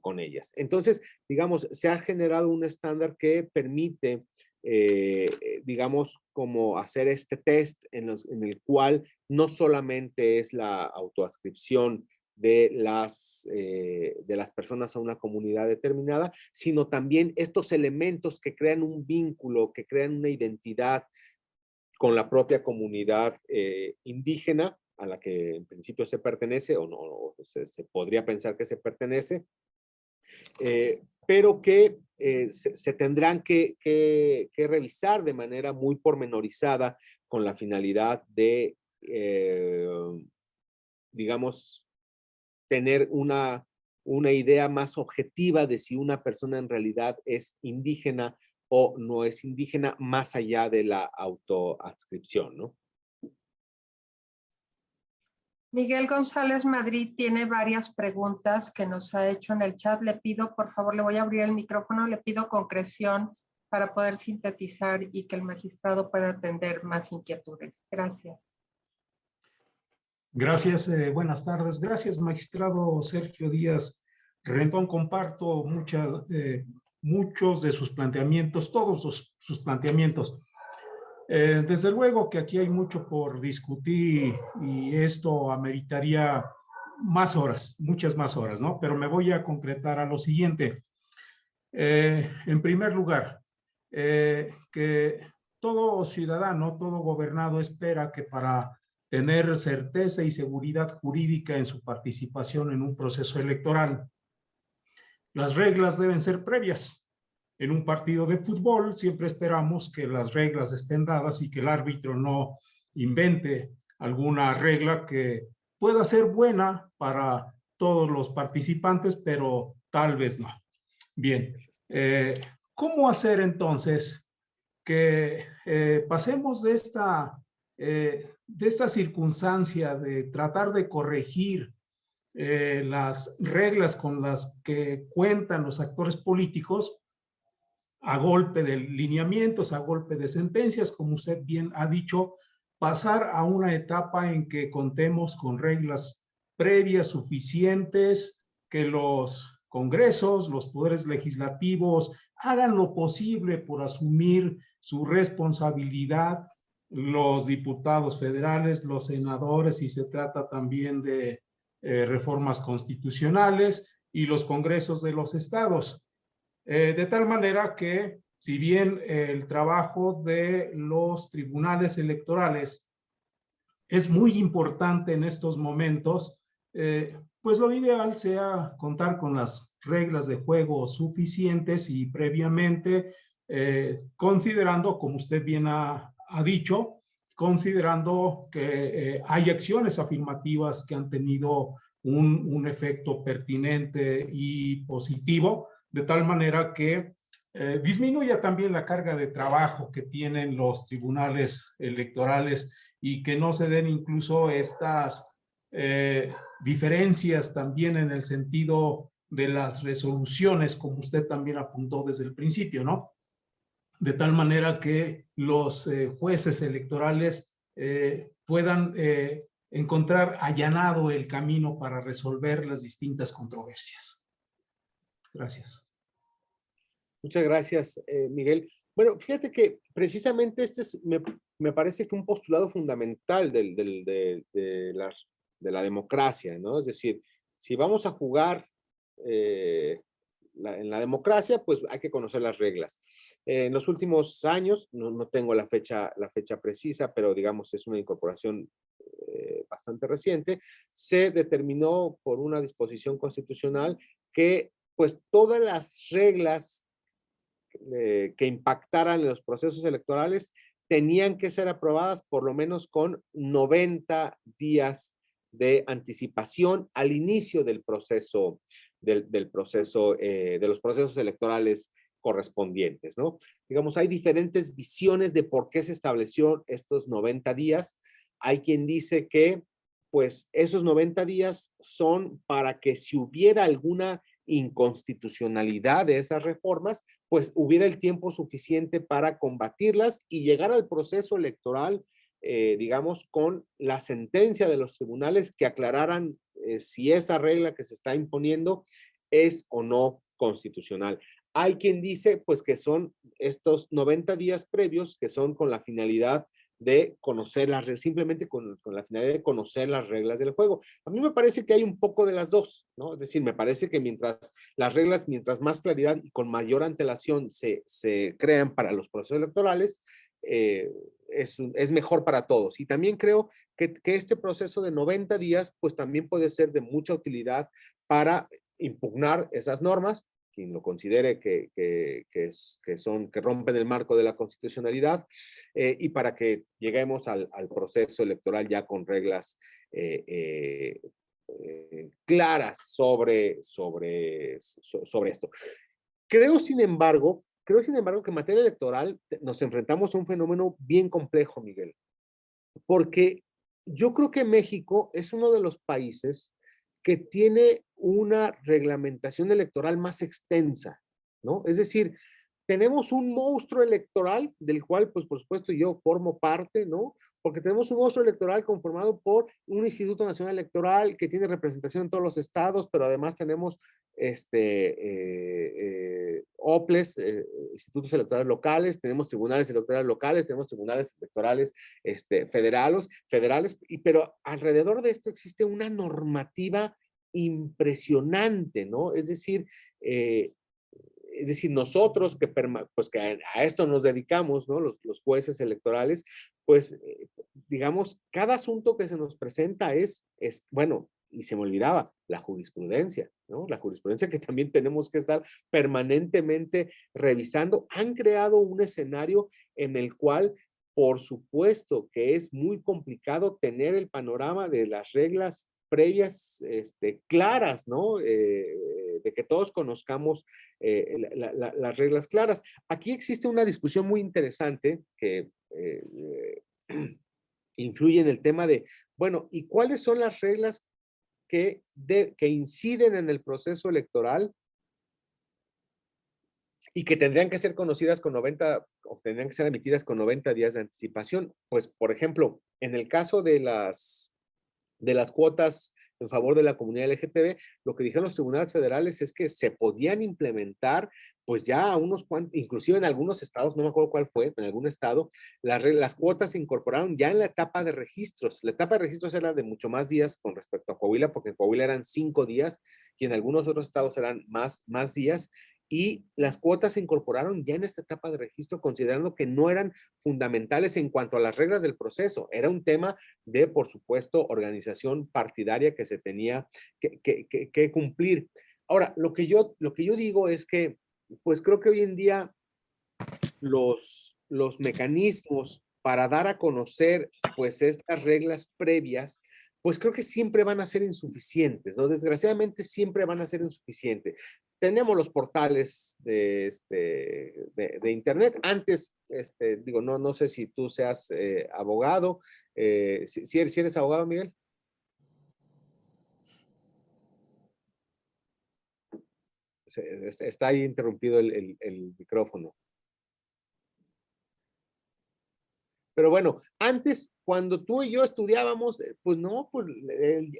con ellas. Entonces, digamos, se ha generado un estándar que permite digamos, como hacer este test en el cual no solamente es la autoadscripción de las personas a una comunidad determinada, sino también estos elementos que crean un vínculo, que crean una identidad con la propia comunidad indígena a la que en principio se pertenece o no, se podría pensar que se pertenece, pero que se tendrán que revisar de manera muy pormenorizada con la finalidad de, digamos, tener una idea más objetiva de si una persona en realidad es indígena o no es indígena, más allá de la autoadscripción, ¿no? Miguel González Madrid tiene varias preguntas que nos ha hecho en el chat. Le pido, por favor, le voy a abrir el micrófono, le pido concreción para poder sintetizar y que el magistrado pueda atender más inquietudes. Gracias. Gracias, buenas tardes. Gracias, magistrado Sergio Díaz Rendón. Comparto muchos de sus planteamientos, todos sus planteamientos. Desde luego que aquí hay mucho por discutir y esto ameritaría más horas, muchas más horas, ¿no? Pero me voy a concretar a lo siguiente. En primer lugar, que todo ciudadano, todo gobernado espera que para tener certeza y seguridad jurídica en su participación en un proceso electoral, las reglas deben ser previas. En un partido de fútbol siempre esperamos que las reglas estén dadas y que el árbitro no invente alguna regla que pueda ser buena para todos los participantes, pero tal vez no. Bien, ¿cómo hacer entonces que pasemos de esta circunstancia de tratar de corregir las reglas con las que cuentan los actores políticos a golpe de lineamientos, a golpe de sentencias, como usted bien ha dicho, pasar a una etapa en que contemos con reglas previas suficientes, que los congresos, los poderes legislativos hagan lo posible por asumir su responsabilidad, los diputados federales, los senadores, si se trata también de reformas constitucionales, y los congresos de los estados. De tal manera que, si bien el trabajo de los tribunales electorales es muy importante en estos momentos, pues lo ideal sea contar con las reglas de juego suficientes y previamente, considerando, como usted bien ha dicho, considerando que hay acciones afirmativas que han tenido un efecto pertinente y positivo, de tal manera que disminuya también la carga de trabajo que tienen los tribunales electorales y que no se den incluso estas diferencias también en el sentido de las resoluciones, como usted también apuntó desde el principio, ¿no? De tal manera que los jueces electorales puedan encontrar allanado el camino para resolver las distintas controversias. Gracias. Muchas gracias, Miguel. Bueno, fíjate que precisamente me parece que un postulado fundamental de la democracia, ¿no? Es decir, si vamos a jugar en la democracia, pues hay que conocer las reglas. En los últimos años, no tengo la fecha precisa, pero digamos es una incorporación bastante reciente, se determinó por una disposición constitucional que pues todas las reglas que impactaran en los procesos electorales tenían que ser aprobadas por lo menos con 90 días de anticipación al inicio del proceso, de los procesos electorales correspondientes, ¿no? Digamos, hay diferentes visiones de por qué se estableció estos 90 días. Hay quien dice que, pues, esos 90 días son para que si hubiera alguna inconstitucionalidad de esas reformas, pues hubiera el tiempo suficiente para combatirlas y llegar al proceso electoral, digamos, con la sentencia de los tribunales que aclararan si esa regla que se está imponiendo es o no constitucional. Hay quien dice, pues, que son estos 90 días previos que son con la finalidad de conocer las reglas, simplemente con la finalidad de conocer las reglas del juego. A mí me parece que hay un poco de las dos, ¿no? Es decir, me parece que mientras las reglas, mientras más claridad y con mayor antelación se crean para los procesos electorales, es mejor para todos. Y también creo que este proceso de 90 días, pues también puede ser de mucha utilidad para impugnar esas normas, quien lo considere que rompen el marco de la constitucionalidad, y para que lleguemos al proceso electoral ya con reglas claras sobre esto. Creo, sin embargo, que en materia electoral nos enfrentamos a un fenómeno bien complejo, Miguel, porque yo creo que México es uno de los países que tiene una reglamentación electoral más extensa, ¿no? Es decir, tenemos un monstruo electoral del cual, pues, por supuesto, yo formo parte, ¿no? Porque tenemos un monstruo electoral conformado por un Instituto Nacional Electoral que tiene representación en todos los estados, pero además tenemos OPLES, institutos electorales locales, tenemos tribunales electorales locales, tenemos tribunales electorales federales, pero alrededor de esto existe una normativa impresionante, ¿no? Es decir, nosotros pues que a esto nos dedicamos, ¿no? Los jueces electorales, pues, digamos, cada asunto que se nos presenta bueno, y se me olvidaba, la jurisprudencia, ¿no? La jurisprudencia que también tenemos que estar permanentemente revisando. Han creado un escenario en el cual, por supuesto, que es muy complicado tener el panorama de las reglas previas claras, ¿no? De que todos conozcamos las reglas claras. Aquí existe una discusión muy interesante que influye en el tema de, bueno, ¿y cuáles son las reglas que inciden en el proceso electoral y que tendrían que ser conocidas o tendrían que ser emitidas con 90 días de anticipación? Pues, por ejemplo, en el caso de las cuotas en favor de la comunidad LGTB, lo que dijeron los tribunales federales es que se podían implementar, pues ya a unos cuantos, inclusive en algunos estados, no me acuerdo cuál fue, en algún estado, las cuotas se incorporaron ya en la etapa de registros. La etapa de registros era de mucho más días con respecto a Coahuila, porque en Coahuila eran 5 días y en algunos otros estados eran más días. Y las cuotas se incorporaron ya en esta etapa de registro, considerando que no eran fundamentales en cuanto a las reglas del proceso. Era un tema de, por supuesto, organización partidaria que se tenía que cumplir. Ahora, lo que yo digo es que, pues creo que hoy en día los mecanismos para dar a conocer, pues, estas reglas previas, pues creo que siempre van a ser insuficientes, ¿no? Desgraciadamente siempre van a ser insuficientes. Tenemos los portales de internet. Antes, digo, no sé si tú seas abogado. Si eres abogado, Miguel. Está ahí interrumpido el micrófono. Pero bueno, antes, cuando tú y yo estudiábamos, pues no, pues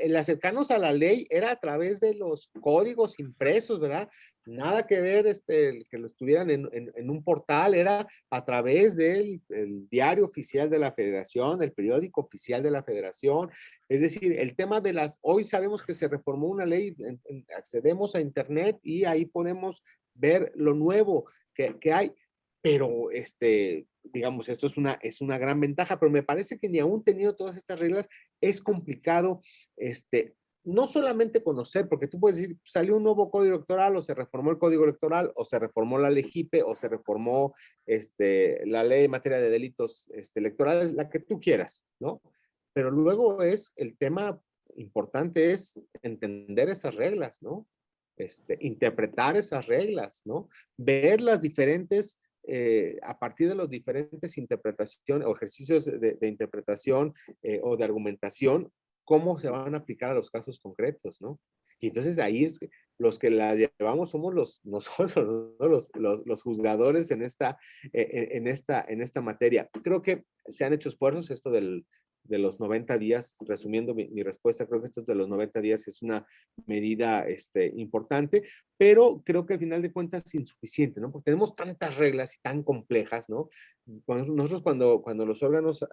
el acercarnos a la ley era a través de los códigos impresos, ¿verdad? Nada que ver que lo estuvieran en un portal, era a través del diario oficial de la Federación, el periódico oficial de la Federación. Es decir, el tema hoy sabemos que se reformó una ley, accedemos a internet y ahí podemos ver lo nuevo que hay, pero digamos, esto es una gran ventaja, pero me parece que ni aún teniendo todas estas reglas, es complicado, no solamente conocer, porque tú puedes decir, salió un nuevo código electoral, o se reformó el código electoral, o se reformó la ley JIPE, o se reformó la ley en materia de delitos electorales, la que tú quieras, ¿no? Pero luego el tema importante es entender esas reglas, ¿no? Interpretar esas reglas, ¿no? Ver las diferentes a partir de las diferentes interpretaciones o ejercicios de interpretación o de argumentación, cómo se van a aplicar a los casos concretos, ¿no? Y entonces ahí los que la llevamos somos nosotros, ¿no? los juzgadores en esta materia. Creo que se han hecho esfuerzos, esto de los 90 días, resumiendo mi respuesta, creo que esto de los 90 días es una medida importante, pero creo que al final de cuentas es insuficiente, ¿no? Porque tenemos tantas reglas y tan complejas, ¿no? Nosotros cuando los órganos,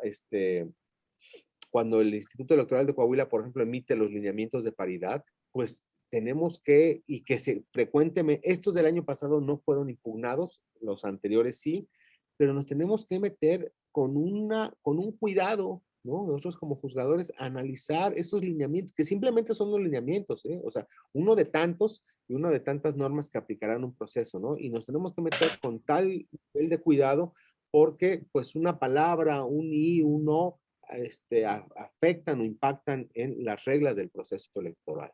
cuando el Instituto Electoral de Coahuila, por ejemplo, emite los lineamientos de paridad, pues tenemos que, y que frecuentemente, estos del año pasado no fueron impugnados, los anteriores sí, pero nos tenemos que meter con un cuidado, ¿no? Nosotros como juzgadores, analizar esos lineamientos, que simplemente son los lineamientos, ¿eh? O sea, uno de tantos y una de tantas normas que aplicarán un proceso, ¿no? Y nos tenemos que meter con tal nivel de cuidado porque, pues, una palabra, un y, un no, afectan o impactan en las reglas del proceso electoral.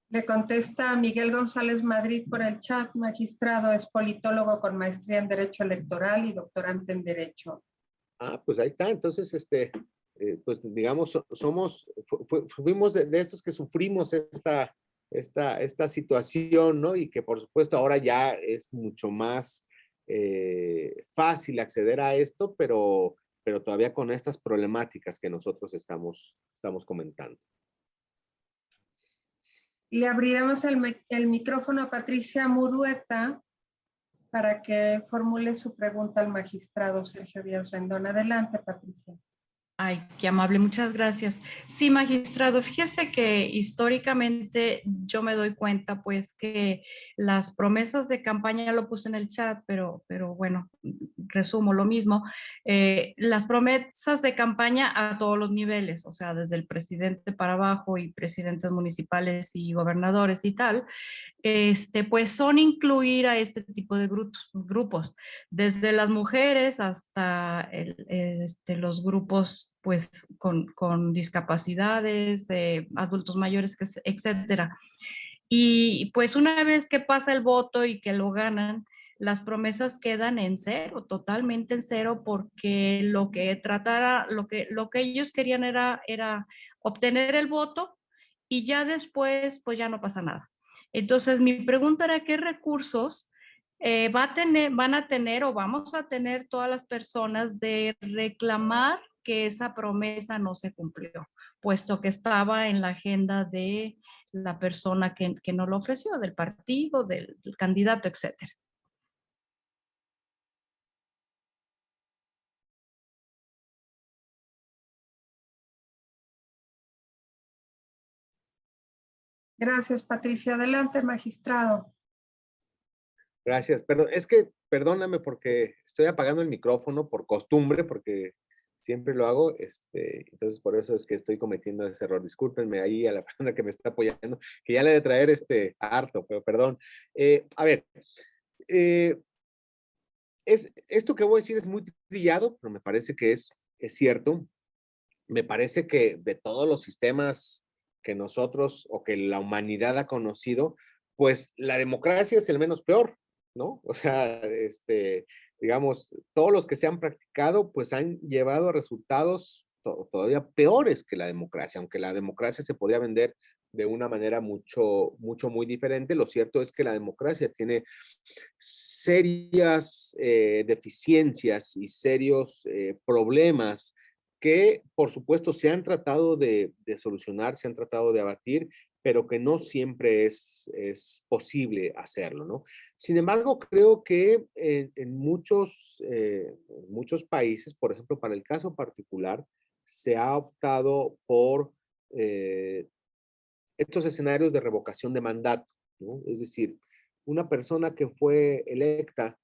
Le contesta Miguel González Madrid por el chat. Magistrado, es politólogo con maestría en Derecho Electoral y doctorante en Derecho. Ah, pues ahí está. Entonces, pues digamos, fuimos de estos que sufrimos esta situación, ¿no? Y que por supuesto ahora ya es mucho más fácil acceder a esto, pero todavía con estas problemáticas que nosotros estamos comentando. Le abriremos el micrófono a Patricia Murueta para que formule su pregunta al magistrado Sergio Díaz Rendón. Adelante, Patricia. Ay, qué amable, muchas gracias. Sí, magistrado, fíjese que históricamente yo me doy cuenta, pues, que las promesas de campaña, ya lo puse en el chat, pero bueno, resumo lo mismo. Las promesas de campaña a todos los niveles, o sea, desde el presidente para abajo y presidentes municipales y gobernadores y tal, pues son incluir a este tipo de grupos, desde las mujeres hasta los grupos pues con discapacidades, adultos mayores, etcétera. Y pues una vez que pasa el voto y que lo ganan, las promesas quedan en cero, totalmente en cero, porque lo que ellos querían era obtener el voto y ya después pues ya no pasa nada. Entonces, mi pregunta era, ¿qué recursos van a tener o vamos a tener todas las personas de reclamar que esa promesa no se cumplió, puesto que estaba en la agenda de la persona que no lo ofreció, del partido, del candidato, etcétera? Gracias, Patricia. Adelante, magistrado. Gracias. Perdón, es que perdóname porque estoy apagando el micrófono por costumbre, porque siempre lo hago, entonces por eso es que estoy cometiendo ese error. Discúlpenme ahí a la persona que me está apoyando, que ya le he de traer harto, pero perdón. A ver, esto que voy a decir es muy trillado, pero me parece que es cierto. Me parece que de todos los sistemas que nosotros o que la humanidad ha conocido, pues la democracia es el menos peor, ¿no? O sea, digamos, todos los que se han practicado, pues han llevado a resultados todavía peores que la democracia, aunque la democracia se podría vender de una manera muy diferente. Lo cierto es que la democracia tiene serias deficiencias y serios problemas que, por supuesto, se han tratado de solucionar, se han tratado de abatir, pero que no siempre es posible hacerlo, ¿no? Sin embargo, creo que en muchos países, por ejemplo, para el caso particular, se ha optado por estos escenarios de revocación de mandato, ¿no? Es decir, una persona que fue electa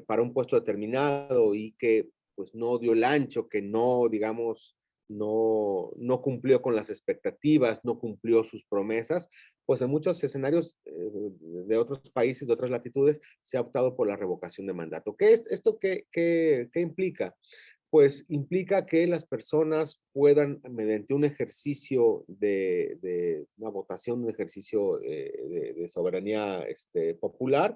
para un puesto determinado y que pues no dio el ancho, que no, digamos, no cumplió con las expectativas, no cumplió sus promesas, pues en muchos escenarios de otros países, de otras latitudes, se ha optado por la revocación de mandato. ¿Qué es esto? ¿Qué implica? Pues implica que las personas puedan, mediante un ejercicio de una votación, un ejercicio de soberanía popular,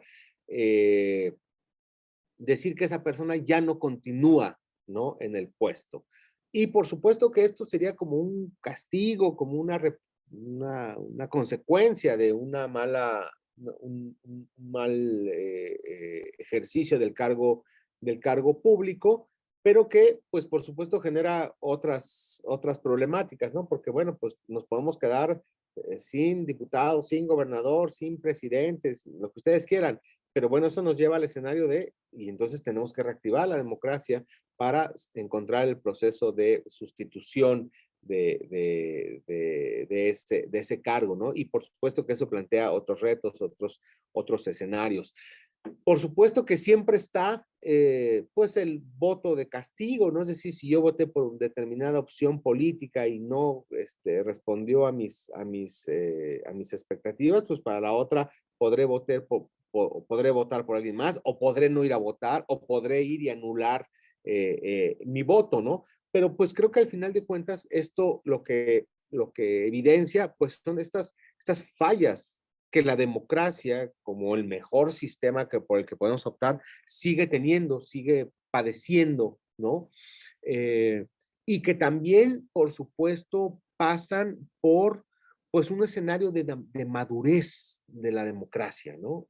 decir que esa persona ya no continúa, ¿no?, en el puesto. Y por supuesto que esto sería como un castigo, como una consecuencia de un mal ejercicio del cargo público, pero que, pues, por supuesto genera otras problemáticas, ¿no? Porque, bueno, pues nos podemos quedar sin diputados, sin gobernador, sin presidentes, lo que ustedes quieran. Pero bueno, eso nos lleva al escenario y entonces tenemos que reactivar la democracia para encontrar el proceso de sustitución de ese cargo, ¿no? Y por supuesto que eso plantea otros retos, otros escenarios. Por supuesto que siempre está, pues, el voto de castigo, ¿no? Es decir, si yo voté por determinada opción política y no respondió a mis expectativas, pues para la otra podré votar por alguien más, o podré no ir a votar, o podré ir y anular mi voto, ¿no? Pero pues creo que al final de cuentas esto lo que evidencia, pues son estas fallas que la democracia, como el mejor sistema por el que podemos optar, sigue teniendo, sigue padeciendo, ¿no? Y que también, por supuesto, pasan por, pues, un escenario de madurez de la democracia, ¿no?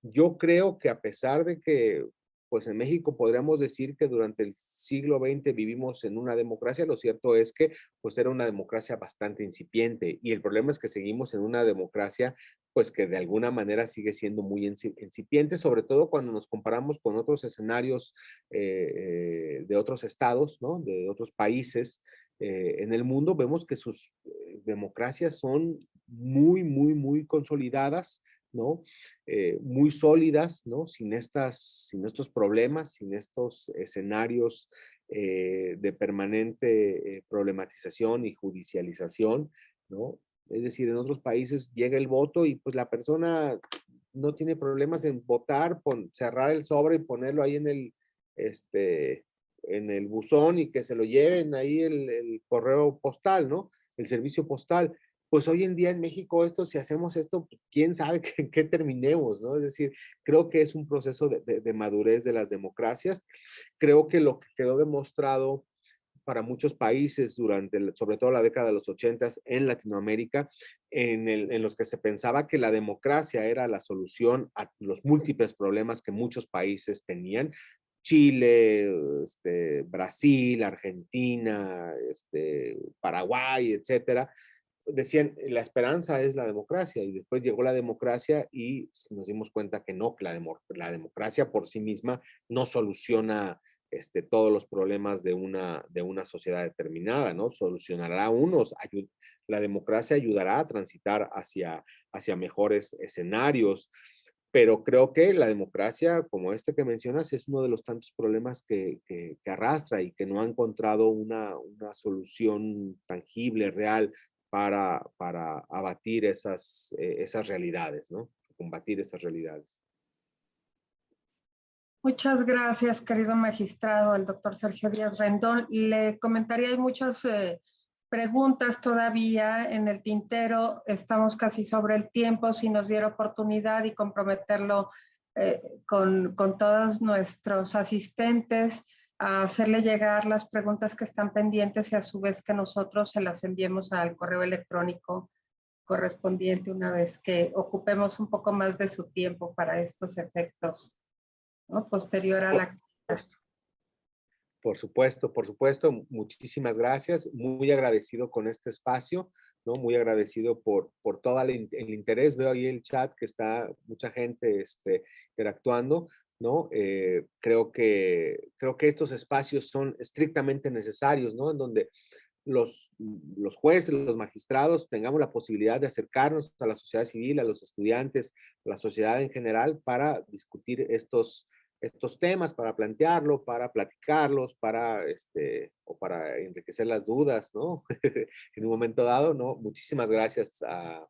Yo creo que a pesar de que, pues, en México podríamos decir que durante el siglo XX vivimos en una democracia, lo cierto es que, pues, era una democracia bastante incipiente, y el problema es que seguimos en una democracia, pues, que de alguna manera sigue siendo muy incipiente, sobre todo cuando nos comparamos con otros escenarios de otros estados, ¿no? De otros países en el mundo. Vemos que sus democracias son muy, muy, muy consolidadas, ¿no? Muy sólidas, ¿no? Sin estos problemas, sin estos escenarios de permanente problematización y judicialización, ¿no? Es decir, en otros países llega el voto y pues la persona no tiene problemas en votar, cerrar el sobre y ponerlo ahí en el buzón y que se lo lleven ahí el correo postal, ¿no? El servicio postal. Pues hoy en día en México si hacemos esto, quién sabe en qué terminemos, ¿no? Es decir, creo que es un proceso de madurez de las democracias. Creo que lo que quedó demostrado para muchos países sobre todo la década de los 80 en Latinoamérica, en los que se pensaba que la democracia era la solución a los múltiples problemas que muchos países tenían. Chile, Brasil, Argentina, Paraguay, etcétera, decían, la esperanza es la democracia, y después llegó la democracia y nos dimos cuenta que no, que la democracia por sí misma no soluciona todos los problemas de una sociedad determinada, ¿no? Solucionará unos, la democracia ayudará a transitar hacia mejores escenarios, pero creo que la democracia, como que mencionas, es uno de los tantos problemas que arrastra y que no ha encontrado una solución tangible, real, para abatir esas realidades, ¿no? Combatir esas realidades. Muchas gracias, querido magistrado, el doctor Sergio Díaz Rendón. Le comentaría, hay muchas preguntas todavía en el tintero. Estamos casi sobre el tiempo. Si nos diera oportunidad y comprometerlo con todos nuestros asistentes, a hacerle llegar las preguntas que están pendientes y a su vez que nosotros se las enviemos al correo electrónico correspondiente una vez que ocupemos un poco más de su tiempo para estos efectos, ¿no? Posterior a la... Por supuesto. Muchísimas gracias. Muy agradecido con este espacio, ¿no? Muy agradecido por todo el interés. Veo ahí el chat que está mucha gente interactuando, ¿no? Creo que estos espacios son estrictamente necesarios, ¿no? En donde los jueces, los magistrados tengamos la posibilidad de acercarnos a la sociedad civil, a los estudiantes, a la sociedad en general, para discutir estos temas, para plantearlo, para platicarlos, para enriquecer las dudas, ¿no? En un momento dado, ¿no? Muchísimas gracias a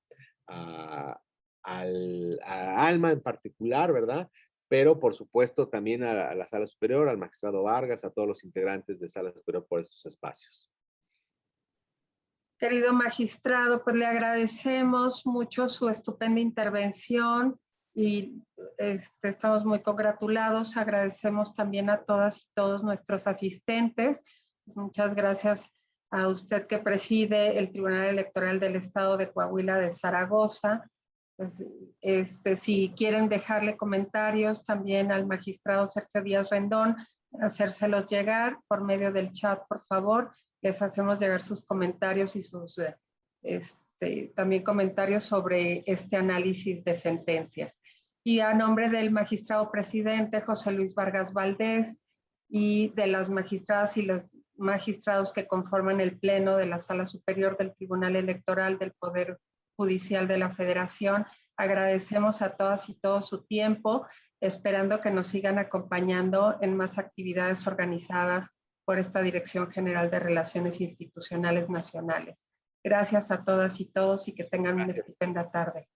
Alma en particular, ¿verdad? Pero por supuesto también a la Sala Superior, al magistrado Vargas, a todos los integrantes de Sala Superior por estos espacios. Querido magistrado, pues le agradecemos mucho su estupenda intervención y estamos muy congratulados. Agradecemos también a todas y todos nuestros asistentes. Muchas gracias a usted que preside el Tribunal Electoral del Estado de Coahuila de Zaragoza. Pues, si quieren dejarle comentarios también al magistrado Sergio Díaz Rendón, hacérselos llegar por medio del chat, por favor. Les hacemos llegar sus comentarios y sus también comentarios sobre este análisis de sentencias. Y a nombre del magistrado presidente José Luis Vargas Valdés y de las magistradas y los magistrados que conforman el Pleno de la Sala Superior del Tribunal Electoral del Poder Judicial de la Federación, agradecemos a todas y todos su tiempo, esperando que nos sigan acompañando en más actividades organizadas por esta Dirección General de Relaciones Institucionales Nacionales. Gracias a todas y todos y que tengan una estupenda tarde.